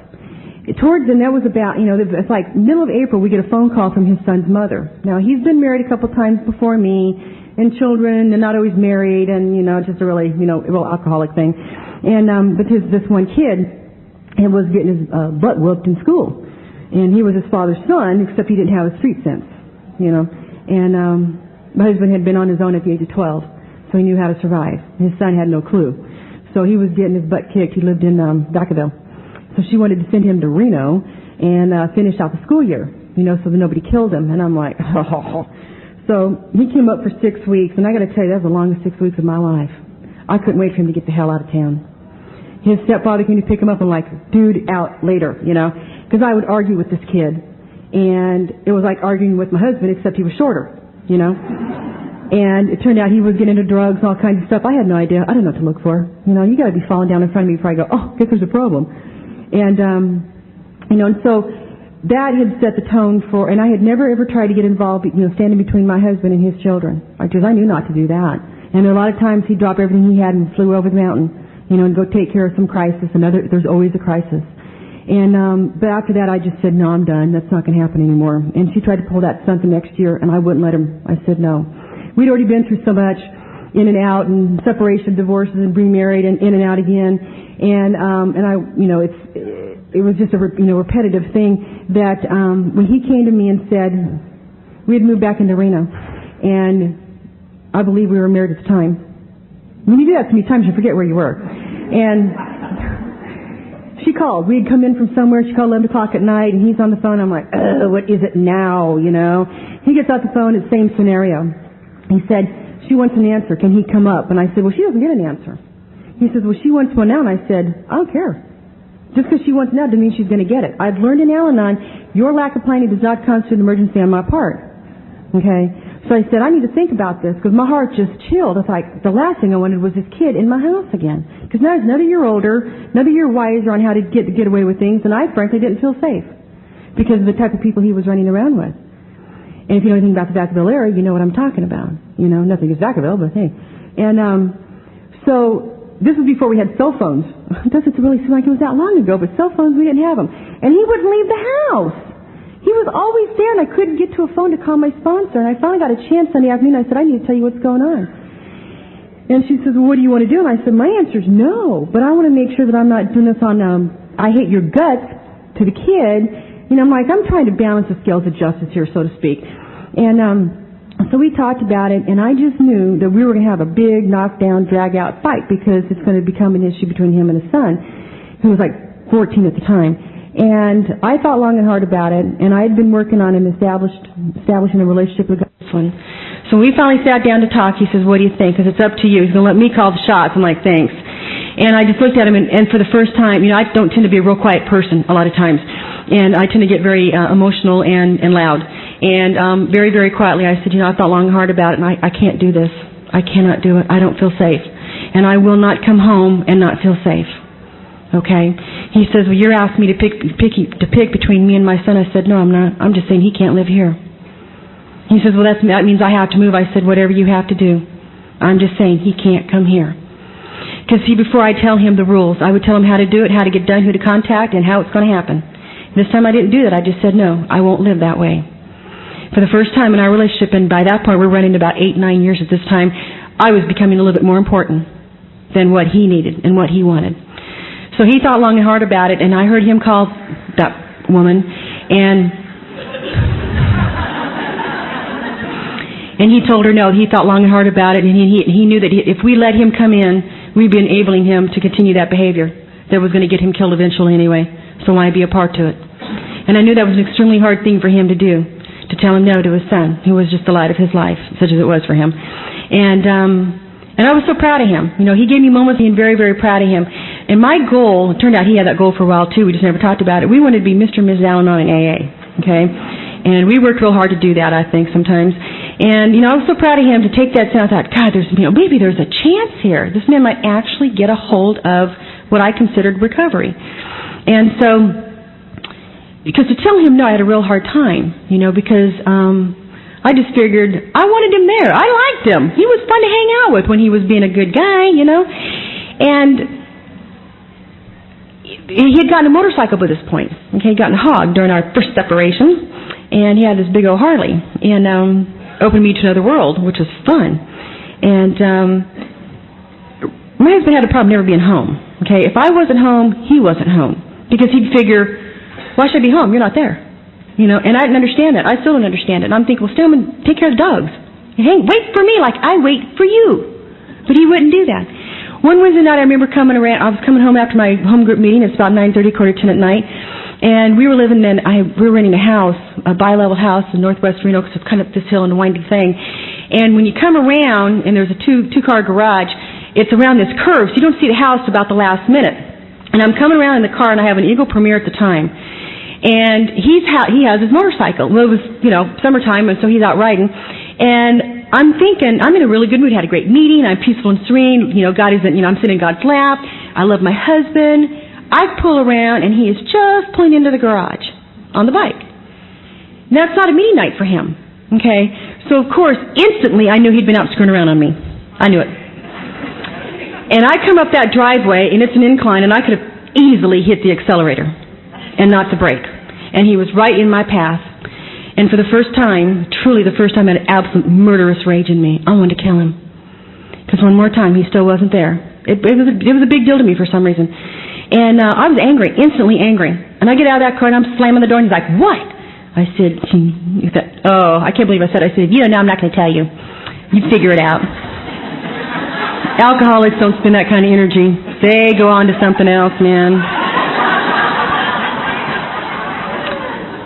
And that was about, it's like middle of April, we get a phone call from his son's mother. Now, he's been married a couple times before me, and children, and not always married, and, just a really, real alcoholic thing. And, but this one kid, he was getting his butt whooped in school. And he was his father's son, except he didn't have a street sense, And my husband had been on his own at the age of 12, so he knew how to survive. His son had no clue. So he was getting his butt kicked. He lived in Vacaville. So she wanted to send him to Reno and finish out the school year, so that nobody killed him. And I'm like, oh. So he came up for 6 weeks, and I got to tell you, that was the longest 6 weeks of my life. I couldn't wait for him to get the hell out of town. His stepfather came to pick him up and dude, out later, because I would argue with this kid. And it was like arguing with my husband, except he was shorter, And it turned out he was getting into drugs and all kinds of stuff. I had no idea. I didn't know what to look for. You got to be falling down in front of me before I go, oh, guess there's a problem. And, and so that had set the tone for, and I had never ever tried to get involved, standing between my husband and his children. Because I knew not to do that. And a lot of times he'd drop everything he had and flew over the mountain. And go take care of some crisis. There's always a crisis. And, but after that, I just said, no, I'm done. That's not going to happen anymore. And she tried to pull that stunt the next year, and I wouldn't let him. I said no. We'd already been through so much, in and out, and separation, divorces, and remarried, and in and out again. And I, it was just a, repetitive thing that, when he came to me and said, we had moved back into Reno, and I believe we were married at the time. When you do that so many times, you forget where you were. And she called. We had come in from somewhere. She called 11 o'clock at night, and he's on the phone. I'm like, what is it now, He gets off the phone. It's the same scenario. He said, she wants an answer. Can he come up? And I said, well, she doesn't get an answer. He says, well, she wants one now. And I said, I don't care. Just because she wants it now doesn't mean she's going to get it. I've learned in Al-Anon, your lack of planning does not constitute an emergency on my part. Okay? So I said, I need to think about this, because my heart just chilled. It's like, the last thing I wanted was this kid in my house again. Because now he's another year older, another year wiser on how to get away with things, and I frankly didn't feel safe because of the type of people he was running around with. And if you know anything about the Vacaville area, you know what I'm talking about. Nothing against Vacaville, but hey. And so this was before we had cell phones. It doesn't really seem like it was that long ago, but cell phones, we didn't have them. And he wouldn't leave the house. He was always there, and I couldn't get to a phone to call my sponsor. And I finally got a chance Sunday afternoon. I said, I need to tell you what's going on. And she says, well, what do you want to do? And I said, my answer is no. But I want to make sure that I'm not doing this on, I hate your guts to the kid. I'm like, I'm trying to balance the scales of justice here, so to speak. And so we talked about it, and I just knew that we were going to have a big knockdown, drag-out fight, because it's going to become an issue between him and his son, who was like 14 at the time. And I thought long and hard about it, and I had been working on establishing a relationship with this one. So we finally sat down to talk. He says, what do you think? Because it's up to you. He's going to let me call the shots. I'm like, thanks. And I just looked at him, and for the first time, I don't tend to be a real quiet person a lot of times. And I tend to get very emotional and loud. And very, very quietly, I said, I thought long and hard about it, and I can't do this. I cannot do it. I don't feel safe. And I will not come home and not feel safe. Okay? He says, well, you're asking me to pick between me and my son. I said, no, I'm not. I'm just saying he can't live here. He says, well, that means I have to move. I said, whatever you have to do. I'm just saying he can't come here. Because before I tell him the rules, I would tell him how to do it, how to get done, who to contact, and how it's going to happen. This time I didn't do that. I just said, no, I won't live that way. For the first time in our relationship, and by that point we're running about 8-9 years at this time, I was becoming a little bit more important than what he needed and what he wanted. So he thought long and hard about it, and I heard him call that woman, and And he told her no, he thought long and hard about it, and he knew that if we let him come in, we'd be enabling him to continue that behavior that was going to get him killed eventually anyway. So why be a part to it? And I knew that was an extremely hard thing for him to do, to tell him no to his son, who was just the light of his life, such as it was for him. And I was so proud of him. You know, he gave me moments of being very, very proud of him. And my goal, it turned out he had that goal for a while too, we just never talked about it. We wanted to be Mr. and Mrs. Al-Anon in AA, okay? And we worked real hard to do that, I think, sometimes. And, you know, I was so proud of him to take that sound. I thought, God, maybe there's a chance here. This man might actually get a hold of what I considered recovery. And so, because to tell him no, I had a real hard time, you know, because I just figured I wanted him there. I liked him. He was fun to hang out with when he was being a good guy, you know. And he had gotten a motorcycle by this point. Okay, he got hogged during our first separation, and he had this big old Harley, and opened me to another world, which was fun. And my husband had a problem never being home. Okay, if I wasn't home, he wasn't home, because he'd figure, why should I be home? You're not there. You know, and I didn't understand that. I still don't understand it. And I'm thinking, well, Stillman, take care of the dogs. Hey, wait for me like I wait for you. But he wouldn't do that. One Wednesday night, I remember I was coming home after my home group meeting. It's about 9:30, 9:45 at night. And we were we were renting a house, a bi-level house in northwest Reno, because it's kind of this hill and a windy thing. And when you come around, and there's a two-car garage, it's around this curve, so you don't see the house about the last minute. And I'm coming around in the car, and I have an Eagle Premier at the time. And he has his motorcycle. Well, it was, you know, summertime, and so he's out riding. And I'm thinking, I'm in a really good mood. Had a great meeting. I'm peaceful and serene. You know, God isn't, you know, I'm sitting in God's lap. I love my husband. I pull around, and he is just pulling into the garage on the bike. Now, it's not a meeting night for him. Okay? So, of course, instantly, I knew he'd been out screwing around on me. I knew it. And I come up that driveway, and it's an incline, and I could have easily hit the accelerator and not the brake. And he was right in my path. And for the first time, truly the first time, I had absolute murderous rage in me. I wanted to kill him. Because one more time, he still wasn't there. It was a big deal to me for some reason. And I was angry, instantly angry. And I get out of that car, and I'm slamming the door, and he's like, what? I said, I can't believe I said, no, I'm not going to tell you. You figure it out. Alcoholics don't spend that kind of energy. They go on to something else, man.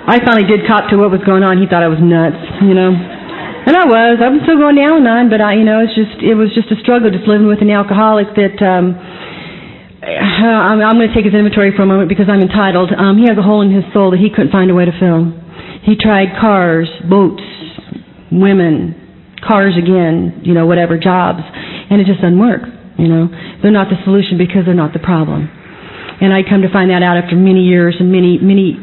I finally did cop to what was going on. He thought I was nuts, you know. And I was. I was still going down and on, but it was just a struggle just living with an alcoholic that I'm going to take his inventory for a moment because I'm entitled. He has a hole in his soul that he couldn't find a way to fill. He tried cars, boats, women, cars again, you know, whatever, jobs, and it just doesn't work, you know. They're not the solution because they're not the problem. And I come to find that out after many years and many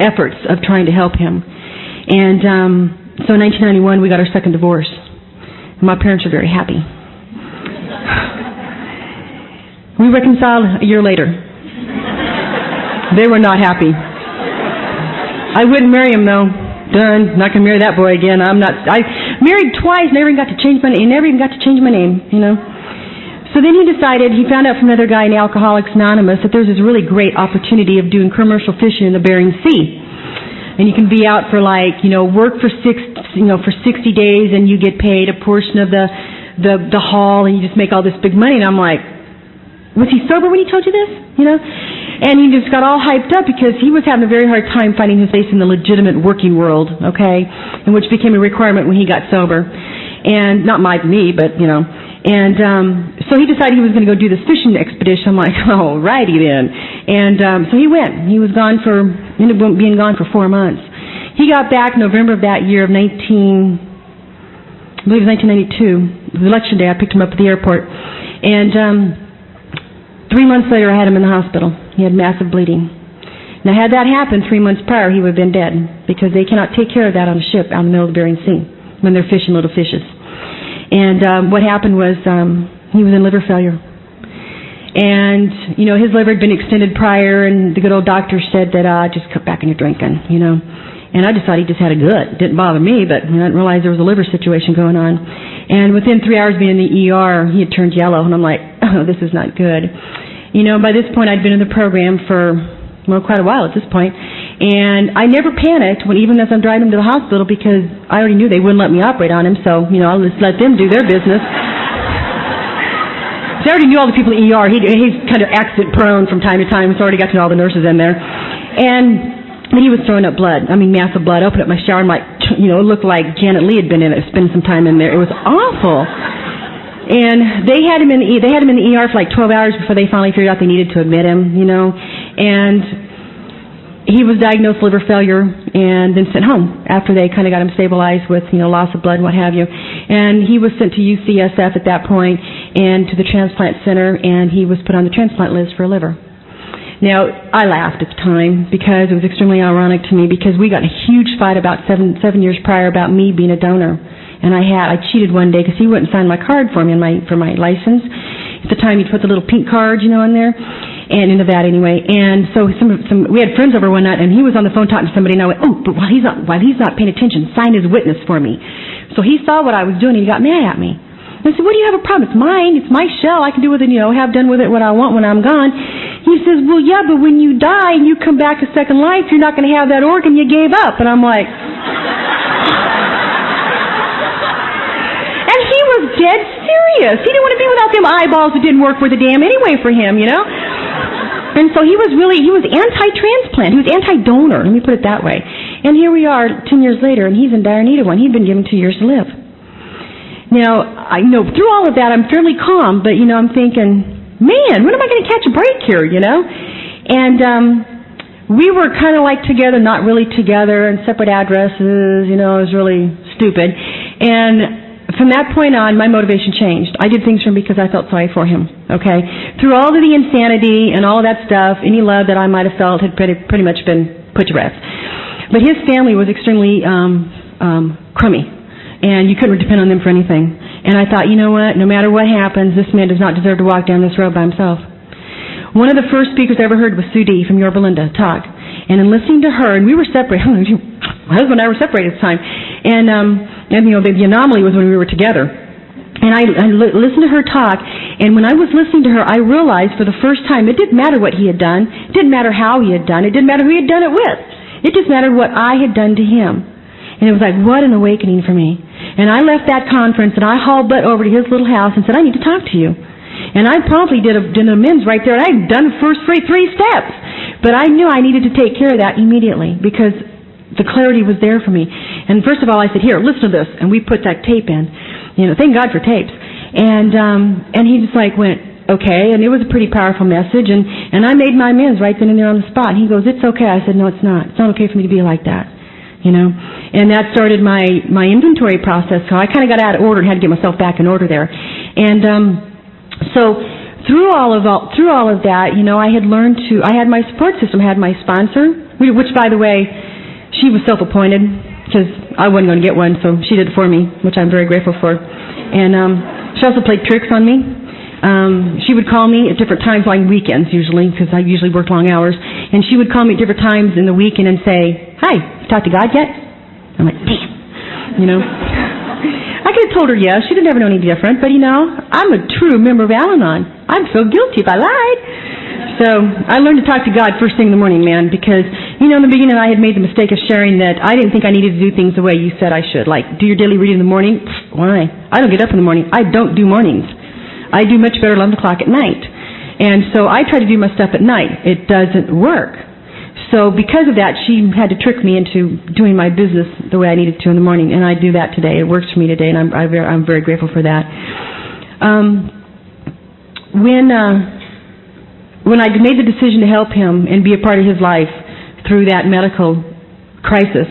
efforts of trying to help him. And so in 1991, we got our second divorce. And my parents were very happy. We reconciled a year later. They were not happy. I wouldn't marry him, though. Done. Not going to marry that boy again. I married twice, never even got to change my name, you know. So then he decided, he found out from another guy in Alcoholics Anonymous that there's this really great opportunity of doing commercial fishing in the Bering Sea. And you can be out for work for 60 days and you get paid a portion of the haul and you just make all this big money. And I'm like, was he sober when he told you this? You know? And he just got all hyped up because he was having a very hard time finding his place in the legitimate working world, okay? And which became a requirement when he got sober. And not me, but, you know. And so he decided he was going to go do this fishing expedition. I'm like, oh, righty then. And so he went. He was ended up being gone for 4 months. He got back November of that year of 1992. It was election day. I picked him up at the airport. And 3 months later, I had him in the hospital. He had massive bleeding. Now, had that happened 3 months prior, he would have been dead because they cannot take care of that on a ship out in the middle of the Bering Sea when they're fishing little fishes. And what happened was he was in liver failure. And, you know, his liver had been extended prior, and the good old doctor said that just cut back on your drinking, you know. And I just thought he just had a gut. It didn't bother me, but I didn't realize there was a liver situation going on. And within 3 hours being in the ER, he had turned yellow, and I'm like, oh, this is not good. You know, by this point, I'd been in the program for, quite a while at this point. And I never panicked even as I'm driving him to the hospital because I already knew they wouldn't let me operate on him, so, I'll just let them do their business. So I already knew all the people in the ER. He's kind of accident prone from time to time, so I already got to know all the nurses in there. But he was throwing up blood. Massive blood. I opened up my shower and it looked like Janet Leigh had been in it, spent some time in there. It was awful. And they had him in the ER for like 12 hours before they finally figured out they needed to admit him, And he was diagnosed liver failure and then sent home after they kind of got him stabilized with, loss of blood and what have you. And he was sent to UCSF at that point and to the transplant center, and he was put on the transplant list for a liver. Now, I laughed at the time because it was extremely ironic to me because we got in a huge fight about seven years prior about me being a donor. And I cheated one day because he wouldn't sign my card for me for my license. At the time, he'd put the little pink card, in there. And into that anyway. And so we had friends over one night, and he was on the phone talking to somebody, and I went, oh, but while he's not paying attention, sign his witness for me. So he saw what I was doing, and he got mad at me. And I said, what do you have a problem? It's mine. It's my shell. I can do with it, have done with it what I want when I'm gone. He says, well, yeah, but when you die and you come back a second life, you're not going to have that organ you gave up. And I'm like... And he was dead serious. He didn't want to be without them eyeballs that didn't work worth a damn anyway for him, And so he was anti-transplant. He was anti-donor, let me put it that way. And here we are 10 years later, and he's in dire need of one. He'd been given 2 years to live. Now, through all of that, I'm fairly calm, but, I'm thinking, man, when am I going to catch a break here, And we were kind of like together, not really together, and separate addresses, it was really stupid. And from that point on, my motivation changed. I did things for him because I felt sorry for him, okay? Through all of the insanity and all of that stuff, any love that I might have felt had pretty much been put to rest. But his family was extremely crummy, and you couldn't depend on them for anything. And I thought, you know what? No matter what happens, this man does not deserve to walk down this road by himself. One of the first speakers I ever heard was Judy from Yorba Linda talk. And in listening to her, and we were separated. My husband and I were separated at the time. And the anomaly was when we were together. And I listened to her talk, and when I was listening to her, I realized for the first time it didn't matter what he had done. It didn't matter how he had done it. It didn't matter who he had done it with. It just mattered what I had done to him. And it was like, what an awakening for me. And I left that conference, and I hauled butt over to his little house and said, I need to talk to you. And I promptly did an amends right there, and I had done the first three steps. But I knew I needed to take care of that immediately because the clarity was there for me. And first of all, I said, here, listen to this. And we put that tape in. Thank God for tapes. And he just went, okay. And it was a pretty powerful message. And I made my amends right then and there on the spot. And he goes, it's okay. I said, no, it's not. It's not okay for me to be like that. And that started my inventory process. So I kind of got out of order and had to get myself back in order there. And so through all of that, I had learned I had my support system, I had my sponsor, which, by the way, she was self-appointed because I wasn't going to get one, so she did it for me, which I'm very grateful for. And she also played tricks on me. She would call me at different times, like weekends usually, because I usually worked long hours. And she would call me at different times in the weekend and say, hi, you talked to God yet? I'm like, damn, I could have told her yes. She didn't ever know any different. But, I'm a true member of Al-Anon. I'd feel guilty if I lied. So I learned to talk to God first thing in the morning, man, because, in the beginning I had made the mistake of sharing that I didn't think I needed to do things the way you said I should. Like, do your daily reading in the morning? Why? I don't get up in the morning. I don't do mornings. I do much better 11 o'clock at night. And so I try to do my stuff at night. It doesn't work. So because of that, she had to trick me into doing my business the way I needed to in the morning, and I do that today. It works for me today, and I'm very grateful for that. When I made the decision to help him and be a part of his life through that medical crisis,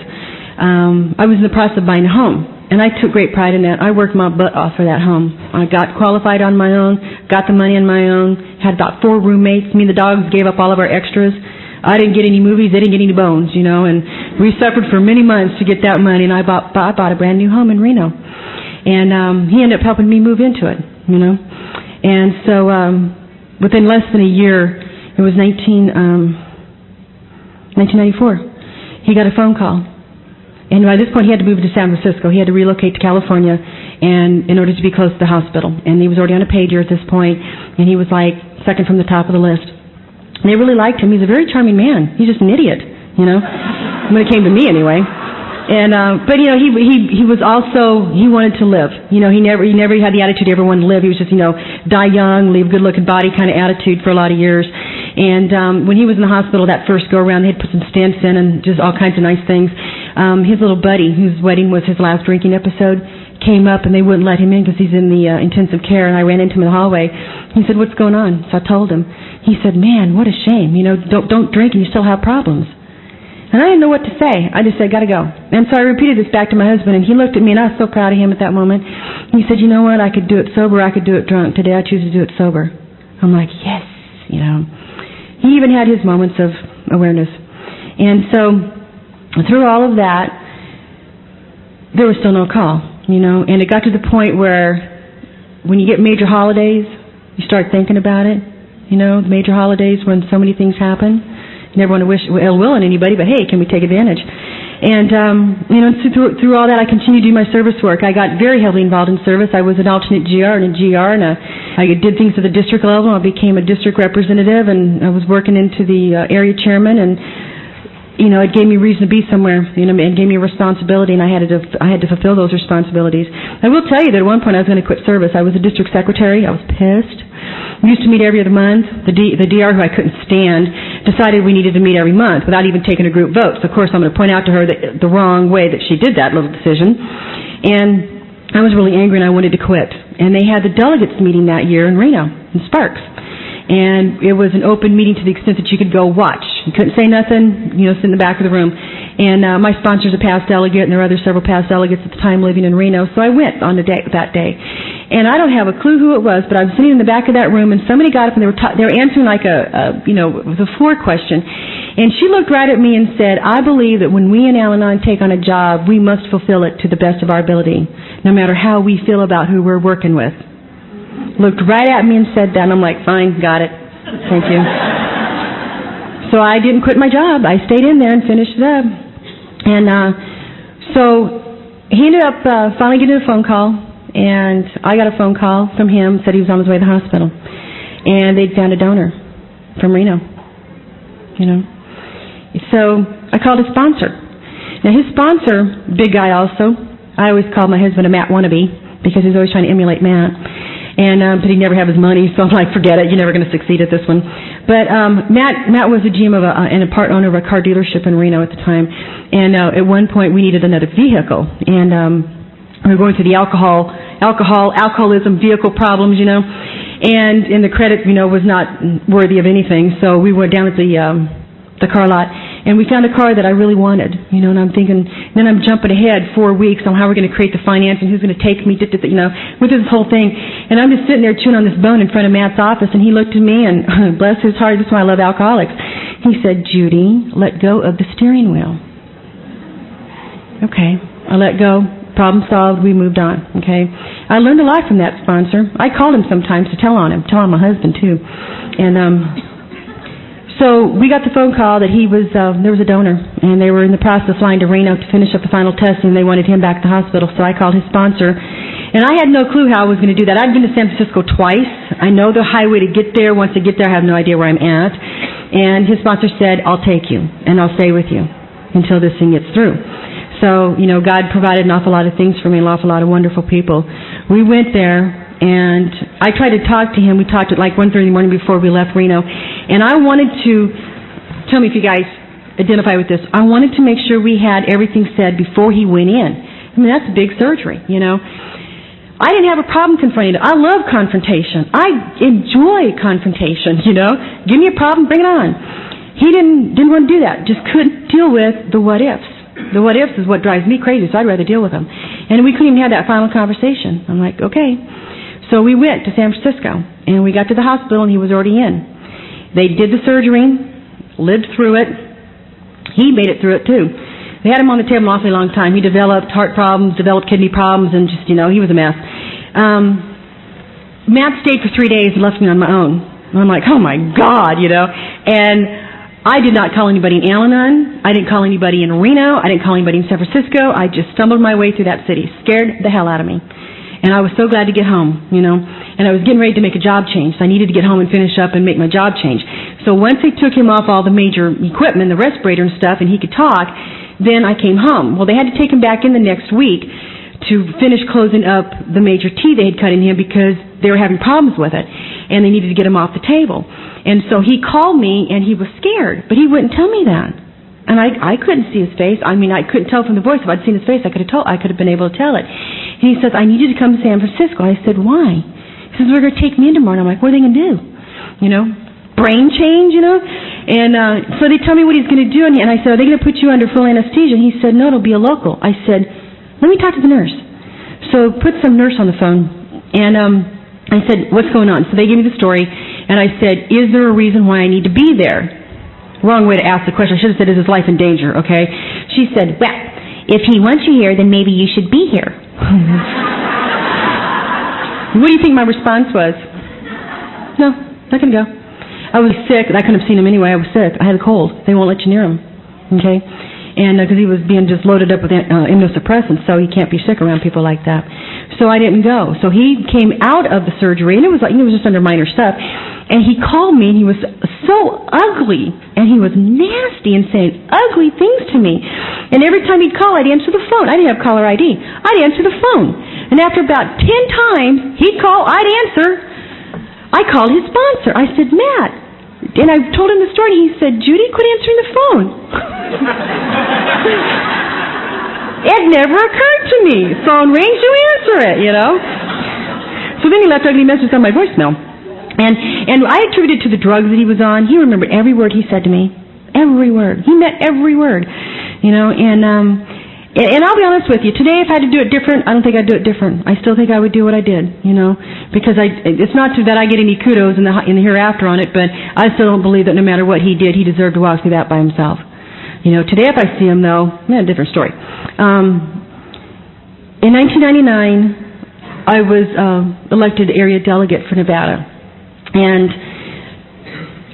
I was in the process of buying a home, and I took great pride in that. I worked my butt off for that home. I got qualified on my own, got the money on my own, had about 4 roommates. Me and the dogs gave up all of our extras. I didn't get any movies, they didn't get any bones, and we suffered for many months to get that money, and I bought a brand new home in Reno. And he ended up helping me move into it, And so within less than a year, it was 1994, he got a phone call. And by this point, he had to move to San Francisco. He had to relocate to California and in order to be close to the hospital. And he was already on a pager at this point, and he was like second from the top of the list. And they really liked him. He's a very charming man. He's just an idiot. when it came to me anyway. And but he was also, he wanted to live. He never had the attitude everyone wanted to live. He was just die young, leave good looking body kind of attitude for a lot of years. And when he was in the hospital that first go around, they had put some stents in and just all kinds of nice things. His little buddy, whose wedding was his last drinking episode, came up and they wouldn't let him in because he's in the intensive care. And I ran into him in the hallway. He said, "What's going on?" So I told him. He said, "Man, what a shame. Don't drink and you still have problems." And I didn't know what to say. I just said, "Gotta go." And so I repeated this back to my husband, and he looked at me, and I was so proud of him at that moment. He said, "You know what? I could do it sober. I could do it drunk. Today I choose to do it sober." I'm like, yes, He even had his moments of awareness. And so through all of that, there was still no call, And it got to the point where when you get major holidays, you start thinking about it. The major holidays when so many things happen. Never want to wish ill will on anybody, but hey, can we take advantage? And through all that, I continued to do my service work. I got very heavily involved in service. I was an alternate GR and a GR, and I did things at the district level. I became a district representative, and I was working into the area chairman, and it gave me reason to be somewhere. It gave me a responsibility, and I had to fulfill those responsibilities. I will tell you that at one point I was going to quit service. I was a district secretary. I was pissed. We used to meet every other month. The DR, who I couldn't stand, decided we needed to meet every month without even taking a group vote. So, of course, I'm going to point out to her that the wrong way that she did that little decision. And I was really angry, and I wanted to quit. And they had the delegates meeting that year in Reno, in Sparks. And it was an open meeting to the extent that you could go watch. You couldn't say nothing, sit in the back of the room. And my sponsor's a past delegate, and there were several past delegates at the time living in Reno. So I went on that day. And I don't have a clue who it was, but I was sitting in the back of that room, and somebody got up and they were answering like it was a floor question. And she looked right at me and said, "I believe that when we in Al-Anon take on a job, we must fulfill it to the best of our ability, no matter how we feel about who we're working with." Looked right at me and said that, and I'm like, "Fine, got it. Thank you." So I didn't quit my job. I stayed in there and finished it up. And so he ended up finally getting a phone call, and I got a phone call from him, said he was on his way to the hospital. And they'd found a donor from Reno, So I called his sponsor. Now his sponsor, big guy also, I always called my husband a Matt wannabe because he's always trying to emulate Matt. And but he'd never have his money, so I'm like, forget it, you're never going to succeed at this one. But Matt was the GM and a part owner of a car dealership in Reno at the time. And at one point we needed another vehicle, and we were going through the alcoholism vehicle problems, and the credit, was not worthy of anything. So we went down at the car lot, and we found a car that I really wanted, and I'm thinking, then I'm jumping ahead 4 weeks on how we're going to create the financing, who's going to take me, with this whole thing. And I'm just sitting there chewing on this bone in front of Matt's office, and he looked at me, and bless his heart, this is why I love alcoholics. He said, "Judy, let go of the steering wheel." Okay, I let go. Problem solved. We moved on. Okay, I learned a lot from that sponsor. I called him sometimes to tell on my husband too, and so we got the phone call that there was a donor, and they were in the process of flying to Reno to finish up the final testing. They wanted him back at the hospital, so I called his sponsor, and I had no clue how I was going to do that. I'd been to San Francisco twice. I know the highway to get there. Once I get there, I have no idea where I'm at. And his sponsor said, "I'll take you, and I'll stay with you until this thing gets through." So, God provided an awful lot of things for me, an awful lot of wonderful people. We went there, and I tried to talk to him. We talked at like 1:30 in the morning before we left Reno. And I wanted to, tell me if you guys identify with this, I wanted to make sure we had everything said before he went in. I mean, that's a big surgery, I didn't have a problem confronting it. I love confrontation. I enjoy confrontation, Give me a problem, bring it on. He didn't want to do that, just couldn't deal with the what-ifs. The what-ifs is what drives me crazy, so I'd rather deal with them. And we couldn't even have that final conversation. I'm like, okay. So we went to San Francisco, and we got to the hospital, and he was already in. They did the surgery, lived through it. He made it through it, too. They had him on the table an awfully long time. He developed heart problems, developed kidney problems, and just, he was a mess. Matt stayed for 3 days and left me on my own. And I'm like, oh, my God, And I did not call anybody in Al-Anon. I didn't call anybody in Reno. I didn't call anybody in San Francisco. I just stumbled my way through that city. Scared the hell out of me. And I was so glad to get home, and I was getting ready to make a job change. So I needed to get home and finish up and make my job change. So once they took him off all the major equipment, the respirator and stuff, and he could talk, then I came home. Well, they had to take him back in the next week to finish closing up the major T they had cut in him because they were having problems with it, and they needed to get him off the table. And so he called me, and he was scared, but he wouldn't tell me that. And I couldn't see his face. I mean, I couldn't tell from the voice. If I'd seen his face, I could have been able to tell it. And he says, I need you to come to San Francisco. I said, why? He says, they're going to take me in tomorrow. And I'm like, what are they going to do? You know, brain change, you know? And so they tell me what he's going to do. And I said, are they going to put you under full anesthesia? And he said, no, it'll be a local. I said, let me talk to the nurse. So put some nurse on the phone. And I said, what's going on? So they gave me the story. And I said, is there a reason why I need to be there? Wrong way to ask the question. I should have said, is his life in danger, okay? She said, well, if he wants you here, then maybe you should be here. What do you think my response was? No, not going to go. I was sick. I couldn't have seen him anyway. I was sick. I had a cold. They won't let you near him, okay? And because he was being just loaded up with immunosuppressants, so he can't be sick around people like that. So I didn't go. So he came out of the surgery, and it was like, it was just under minor stuff. And he called me, and he was so ugly, and he was nasty and saying ugly things to me. And every time he'd call, I'd answer the phone. I didn't have caller ID. I'd answer the phone. And after about 10 times, he'd call, I'd answer. I called his sponsor. I said, Matt. And I told him the story, and he said, Judy, quit answering the phone. It never occurred to me. Phone rings, you answer it, you know. So then he left ugly messages on my voicemail. And I attributed it to the drugs that he was on. He remembered every word he said to me. Every word. He meant every word. You know, and I'll be honest with you. Today, if I had to do it different, I don't think I'd do it different. I still think I would do what I did, you know, because it's not that I get any kudos in the hereafter on it, but I still don't believe that no matter what he did, he deserved to walk through that by himself. You know, today if I see him, though, a different story. In 1999, I was elected area delegate for Nevada. And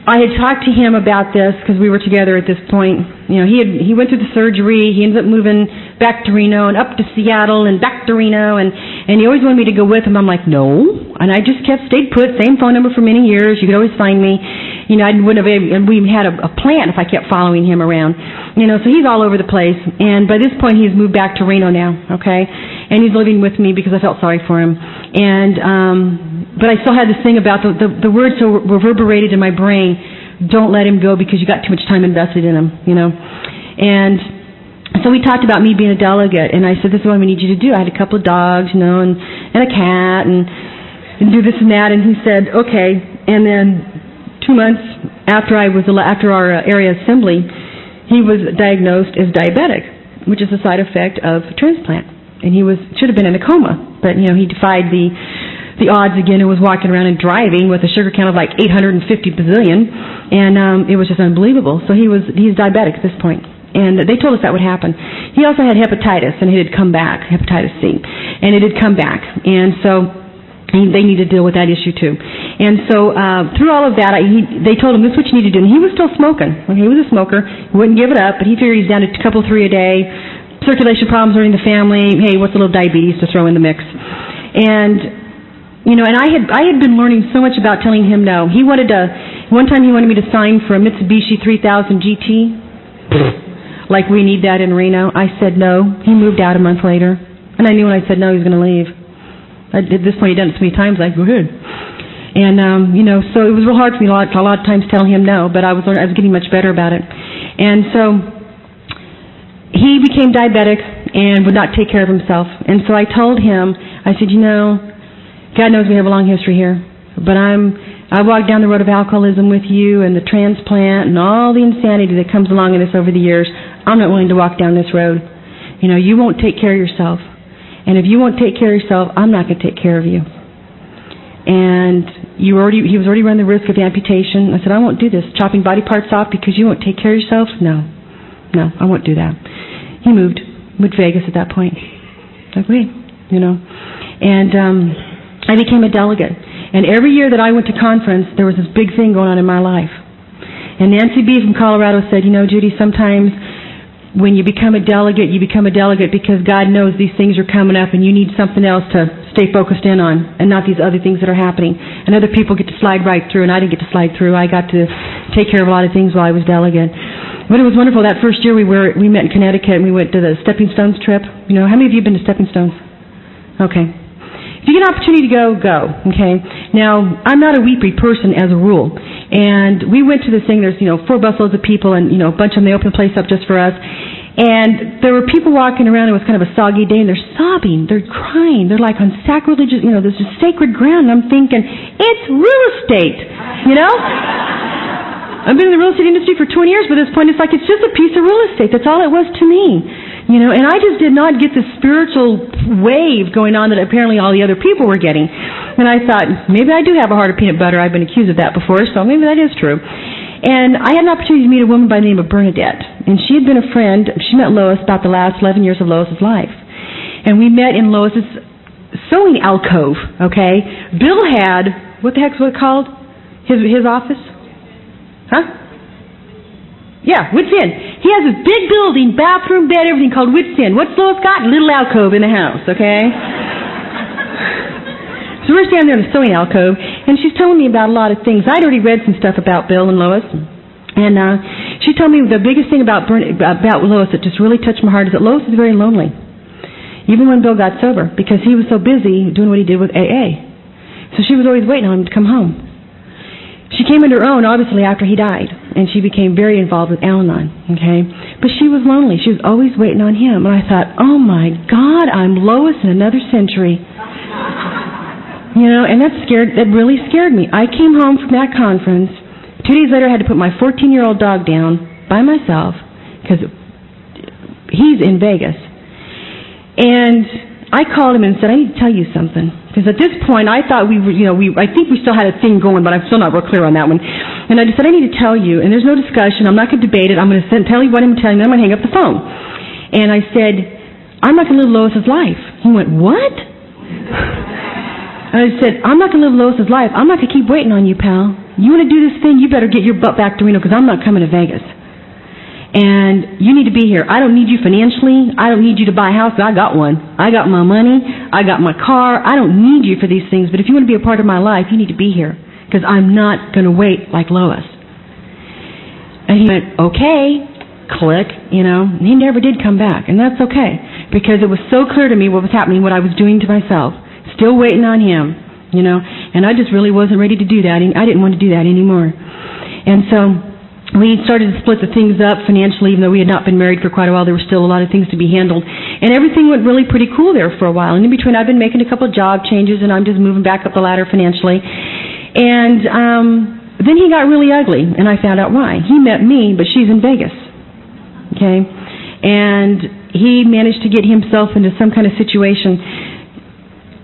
I had talked to him about this because we were together at this point. You know, he went through the surgery. He ended up moving back to Reno and up to Seattle and back to Reno, and he always wanted me to go with him. I'm like, no. And I just stayed put, same phone number for many years. You could always find me. You know, and we had a plan if I kept following him around. You know, so he's all over the place. And by this point, he's moved back to Reno now, okay? And he's living with me because I felt sorry for him. And but I still had this thing about the words so reverberated in my brain, don't let him go because you got too much time invested in him, you know. And so we talked about me being a delegate, and I said, this is what we need you to do. I had a couple of dogs, you know, and a cat, and do this and that. And he said, okay. And then 2 months after our area assembly, he was diagnosed as diabetic, which is a side effect of transplant. And he should have been in a coma, but, you know, he defied the odds again and was walking around and driving with a sugar count of like 850 bazillion, and it was just unbelievable. So he's diabetic at this point, and they told us that would happen. He also had hepatitis, and it had come back, hepatitis C, and it had come back, and so they need to deal with that issue too. And so through all of that, they told him this is what you need to do, and he was still smoking. Okay, he was a smoker, he wouldn't give it up, but he figured he's down to a couple, 3 a day, circulation problems running the family. Hey, what's a little diabetes to throw in the mix? And you know, and I had been learning so much about telling him no. One time he wanted me to sign for a Mitsubishi 3000 GT. Like we need that in Reno. I said no. He moved out a month later. And I knew when I said no, he was going to leave. At this point, he'd done it so many times, like, go ahead. And, you know, so it was real hard for me a lot of times telling him no, but I was getting much better about it. And so he became diabetic and would not take care of himself. And so I told him, I said, you know, God knows we have a long history here, but I walked down the road of alcoholism with you and the transplant and all the insanity that comes along in this over the years. I'm not willing to walk down this road. You know, you won't take care of yourself. And if you won't take care of yourself, I'm not going to take care of you. And he was already running the risk of amputation. I said, I won't do this. Chopping body parts off because you won't take care of yourself? No, I won't do that. He moved to Vegas at that point. Like, wait, you know. And I became a delegate. And every year that I went to conference, there was this big thing going on in my life. And Nancy B. from Colorado said, you know, Judy, sometimes when you become a delegate because God knows these things are coming up and you need something else to stay focused in on, and not these other things that are happening. And other people get to slide right through, and I didn't get to slide through. I got to take care of a lot of things while I was delegate. But it was wonderful. That first year we met in Connecticut, and we went to the Stepping Stones trip. You know, how many of you have been to Stepping Stones? Okay. If you get an opportunity to go, go. Okay. Now, I'm not a weepy person as a rule. And we went to this thing, there's, 4 busloads of people, and, a bunch of them, they opened the place up just for us. And there were people walking around, it was kind of a soggy day, and they're sobbing, they're crying, they're like on sacrilegious, this is sacred ground. And I'm thinking, it's real estate, I've been in the real estate industry for 20 years, but at this point it's like it's just a piece of real estate. That's all it was to me. And I just did not get the spiritual wave going on that apparently all the other people were getting. And I thought, maybe I do have a heart of peanut butter. I've been accused of that before, so maybe that is true. And I had an opportunity to meet a woman by the name of Bernadette. And she had been a friend. She met Lois about the last 11 years of Lois's life. And we met in Lois's sewing alcove, okay? Bill had, what the heck's it called? His office? Huh? Yeah, Wits Inn. He has this big building, bathroom, bed, everything called Wits Inn. What's Lois got? A little alcove in the house, okay? So we're standing there in the sewing alcove, and she's telling me about a lot of things. I'd already read some stuff about Bill and Lois, and she told me the biggest thing about Lois that just really touched my heart is that Lois is very lonely, even when Bill got sober, because he was so busy doing what he did with AA. So she was always waiting on him to come home. She came into her own, obviously, after he died, and she became very involved with Al-Anon, okay? But she was lonely. She was always waiting on him. And I thought, oh, my God, I'm Lois in another century. And that really scared me. I came home from that conference. 2 days later, I had to put my 14-year-old dog down by myself because he's in Vegas. And I called him and said, I need to tell you something. Because at this point, I thought I think we still had a thing going, but I'm still not real clear on that one. And I just said, I need to tell you, and there's no discussion. I'm not going to debate it. I'm going to tell you what I'm telling you, then I'm going to hang up the phone. And I said, I'm not going to live Lois's life. He went, what? I said, I'm not going to live Lois's life. I'm not going to keep waiting on you, pal. You want to do this thing, you better get your butt back to Reno because I'm not coming to Vegas. And you need to be here. I don't need you financially. I don't need you to buy a house. I got one. I got my money. I got my car. I don't need you for these things. But if you want to be a part of my life, you need to be here because I'm not going to wait like Lois. And he went, okay, click, And he never did come back. And that's okay because it was so clear to me what was happening, what I was doing to myself. Still waiting on him, and I just really wasn't ready to do that. I didn't want to do that anymore. And so we started to split the things up financially, even though we had not been married for quite a while. There were still a lot of things to be handled. And everything went really pretty cool there for a while. And in between, I've been making a couple of job changes, and I'm just moving back up the ladder financially. And then he got really ugly, and I found out why. He met me, but she's in Vegas, okay? And he managed to get himself into some kind of situation.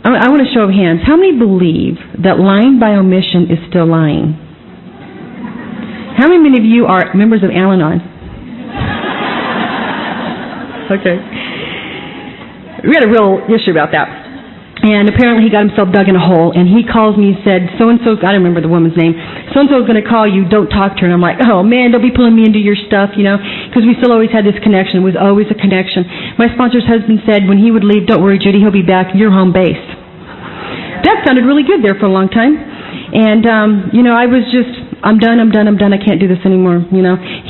I want to show of hands. How many believe that lying by omission is still lying? How many of you are members of Al-Anon? Okay. We had a real issue about that. And apparently he got himself dug in a hole, and he calls me and said, so-and-so, I don't remember the woman's name, so-and-so is going to call you, don't talk to her. And I'm like, oh man, don't be pulling me into your stuff, because we still always had this connection. It was always a connection. My sponsor's husband said when he would leave, don't worry, Judy, he'll be back, you're home base. That sounded really good there for a long time. And, I was just, I'm done, I can't do this anymore, He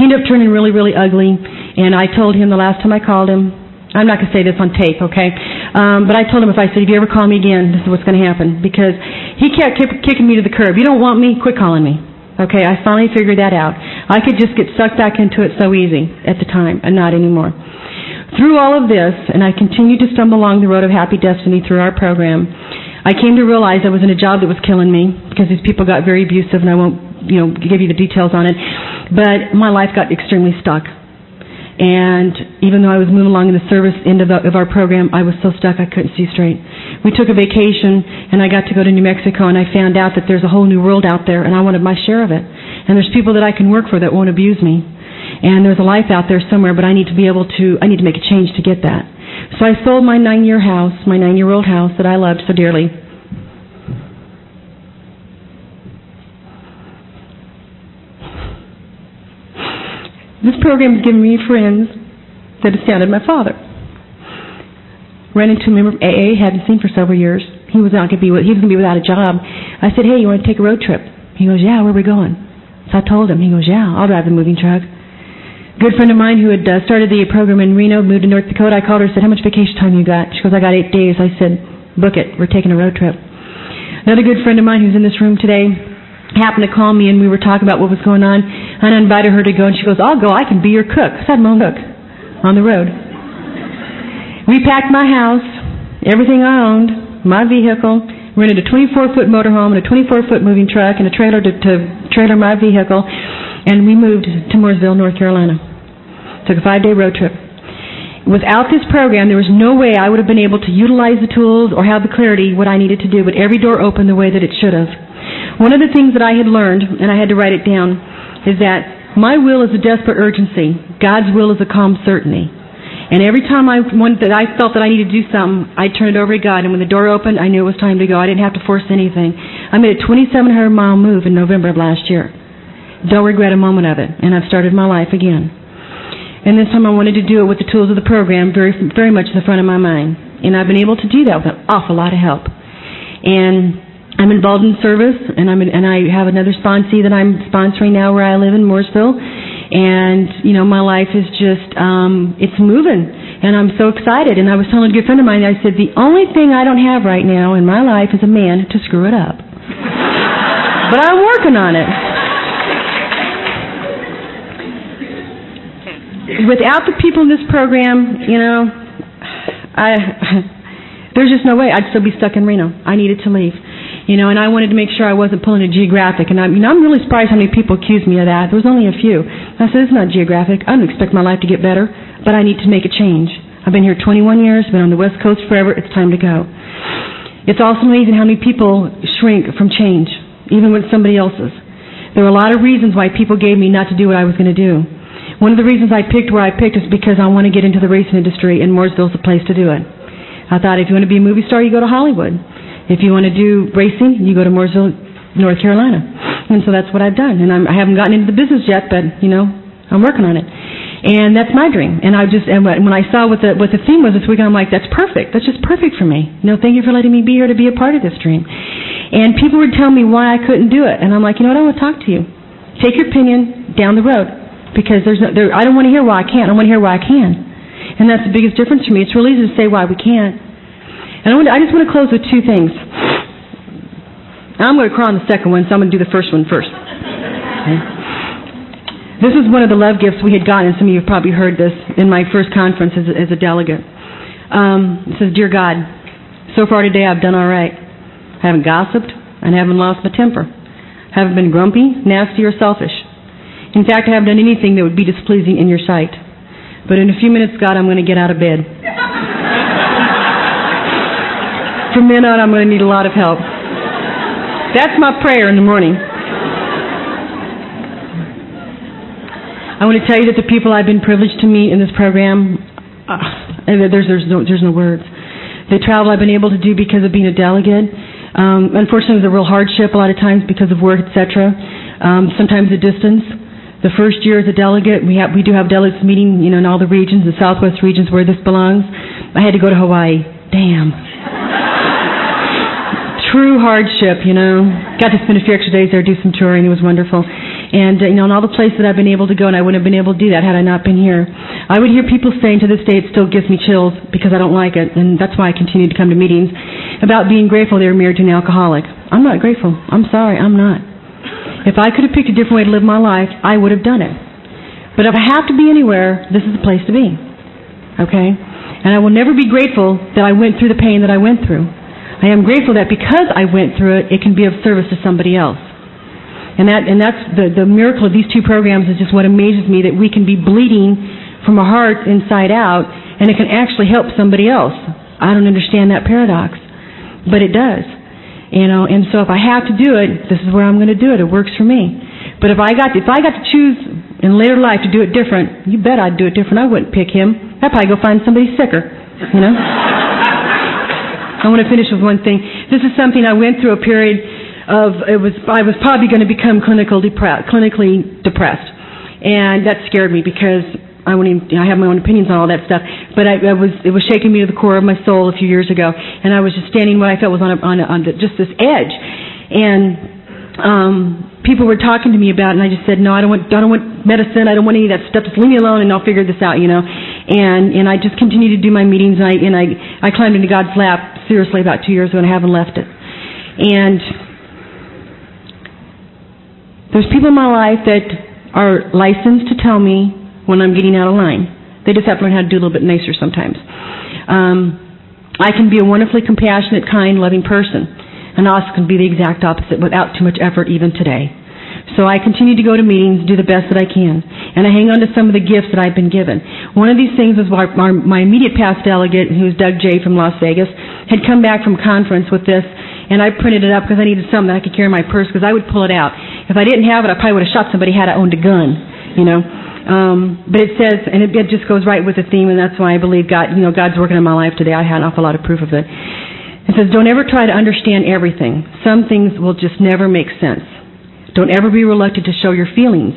ended up turning really, really ugly, and I told him the last time I called him, I'm not going to say this on tape, okay? But I told him, if you ever call me again, this is what's going to happen. Because he kept kicking me to the curb. You don't want me? Quit calling me. Okay, I finally figured that out. I could just get sucked back into it so easy at the time, and not anymore. Through all of this, and I continued to stumble along the road of happy destiny through our program, I came to realize I was in a job that was killing me because these people got very abusive, and I won't give you the details on it. But my life got extremely stuck. And even though I was moving along in the service end of our program, I was so stuck I couldn't see straight. We took a vacation, and I got to go to New Mexico, and I found out that there's a whole new world out there, and I wanted my share of it. And there's people that I can work for that won't abuse me. And there's a life out there somewhere, but I need to make a change to get that. So I sold my 9-year-old house that I loved so dearly. This program has given me friends that astounded my father. Ran into a member of AA, hadn't seen for several years. He was going to be without a job. I said, hey, you want to take a road trip? He goes, yeah, where are we going? So I told him. He goes, yeah, I'll drive the moving truck. Good friend of mine who had started the program in Reno, moved to North Dakota. I called her and said, how much vacation time you got? She goes, I got 8 days. I said, book it. We're taking a road trip. Another good friend of mine who's in this room today happened to call me, and we were talking about what was going on. And I invited her to go, and she goes, I'll go. I can be your cook. So I had my own cook on the road. We packed my house, everything I owned, my vehicle, rented a 24-foot motorhome and a 24-foot moving truck and a trailer to trailer my vehicle, and we moved to Moorseville, North Carolina. Took a 5-day road trip. Without this program, there was no way I would have been able to utilize the tools or have the clarity what I needed to do, but every door opened the way that it should have. One of the things that I had learned, and I had to write it down, is that my will is a desperate urgency. God's will is a calm certainty. And every time I felt that I needed to do something, I'd turn it over to God. And when the door opened, I knew it was time to go. I didn't have to force anything. I made a 2,700-mile move in November of last year. Don't regret a moment of it. And I've started my life again. And this time I wanted to do it with the tools of the program very, very much in the front of my mind. And I've been able to do that with an awful lot of help. And I'm involved in service, and I have another sponsee that I'm sponsoring now where I live in Moorseville. And, you know, my life is just, it's moving. And I'm so excited. And I was telling a good friend of mine, I said, the only thing I don't have right now in my life is a man to screw it up. But I'm working on it. Without the people in this program, you know, there's just no way. I'd still be stuck in Reno. I needed to leave. You know, and I wanted to make sure I wasn't pulling a geographic. And I'm really surprised how many people accused me of that. There was only a few. I said, it's not geographic. I don't expect my life to get better, but I need to make a change. I've been here 21 years, been on the West Coast forever. It's time to go. It's also amazing how many people shrink from change, even with somebody else's. There were a lot of reasons why people gave me not to do what I was going to do. One of the reasons I picked where I picked is because I want to get into the racing industry, and Mooresville's the place to do it. I thought if you want to be a movie star, you go to Hollywood. If you want to do racing, you go to Mooresville, North Carolina. And so that's what I've done. And I haven't gotten into the business yet, but, you know, I'm working on it. And that's my dream. And when I saw what the theme was this week, I'm like, that's perfect. That's just perfect for me. You know, thank you for letting me be here to be a part of this dream. And people would tell me why I couldn't do it. And I'm like, you know what, I want to talk to you. Take your opinion down the road. Because I don't want to hear why I can't. I want to hear why I can. And that's the biggest difference for me. It's real easy to say why we can't. And I just want to close with two things. I'm going to cry on the second one, so I'm going to do the first one first. Okay. This is one of the love gifts we had gotten, and some of you have probably heard this in my first conference as a delegate. It says, Dear God, so far today I've done all right. I haven't gossiped, and I haven't lost my temper. I haven't been grumpy, nasty, or selfish. In fact, I haven't done anything that would be displeasing in your sight. But in a few minutes, God, I'm going to get out of bed. From then on, I'm going to need a lot of help. That's my prayer in the morning. I want to tell you that the people I've been privileged to meet in this program, there's no words. The travel I've been able to do because of being a delegate, unfortunately, it was a real hardship a lot of times because of work, etc. Sometimes the distance. The first year as a delegate, we do have delegates meeting, you know, in all the regions, the Southwest regions where this belongs. I had to go to Hawaii. Damn. True hardship, you know. Got to spend a few extra days there, do some touring. It was wonderful. And, you know, in all the places that I've been able to go, and I wouldn't have been able to do that had I not been here. I would hear people saying to this day, it still gives me chills because I don't like it, and that's why I continue to come to meetings, about being grateful they were married to an alcoholic. I'm not grateful. I'm sorry, I'm not. If I could have picked a different way to live my life, I would have done it. But if I have to be anywhere, this is the place to be. Okay? And I will never be grateful that I went through the pain that I went through. I am grateful that because I went through it, it can be of service to somebody else. And that's the miracle of these two programs is just what amazes me, that we can be bleeding from our hearts inside out, and it can actually help somebody else. I don't understand that paradox, but it does. You know, and so if I have to do it, this is where I'm going to do it. It works for me. But if I got to choose in later life to do it different, you bet I'd do it different. I wouldn't pick him. I'd probably go find somebody sicker, you know. I want to finish with one thing. This is something I went through a period of, I was probably going to become clinically depressed. And that scared me because I have my own opinions on all that stuff, but it was shaking me to the core of my soul a few years ago, and I was just standing what I felt was on just this edge, and people were talking to me about it, and I just said, no, I don't want medicine, I don't want any of that stuff, just leave me alone and I'll figure this out, and I just continued to do my meetings, and I climbed into God's lap seriously about 2 years ago, and I haven't left it. And there's people in my life that are licensed to tell me when I'm getting out of line. They just have to learn how to do a little bit nicer sometimes. I can be a wonderfully compassionate, kind, loving person, and I also can be the exact opposite without too much effort even today. So I continue to go to meetings, do the best that I can, and I hang on to some of the gifts that I've been given. One of these things was my immediate past delegate, who's Doug J. from Las Vegas, had come back from conference with this, and I printed it up because I needed something that I could carry in my purse because I would pull it out. If I didn't have it, I probably would have shot somebody had I owned a gun, But it says, and it just goes right with the theme, and that's why I believe God's working in my life today. I had an awful lot of proof of it. It says, don't ever try to understand everything. Some things will just never make sense. Don't ever be reluctant to show your feelings.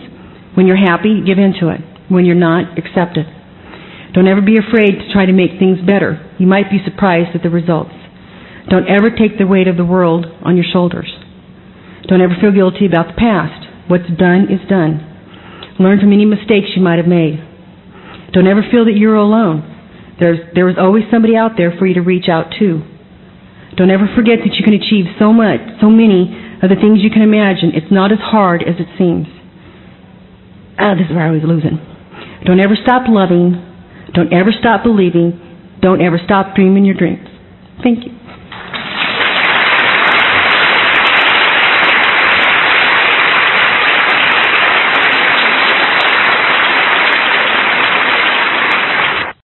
When you're happy, give in to it. When you're not, accept it. Don't ever be afraid to try to make things better. You might be surprised at the results. Don't ever take the weight of the world on your shoulders. Don't ever feel guilty about the past. What's done is done. Learn from any mistakes you might have made. Don't ever feel that you're alone. There is always somebody out there for you to reach out to. Don't ever forget that you can achieve so much, so many of the things you can imagine. It's not as hard as it seems. This is where I was losing. Don't ever stop loving. Don't ever stop believing. Don't ever stop dreaming your dreams. Thank you.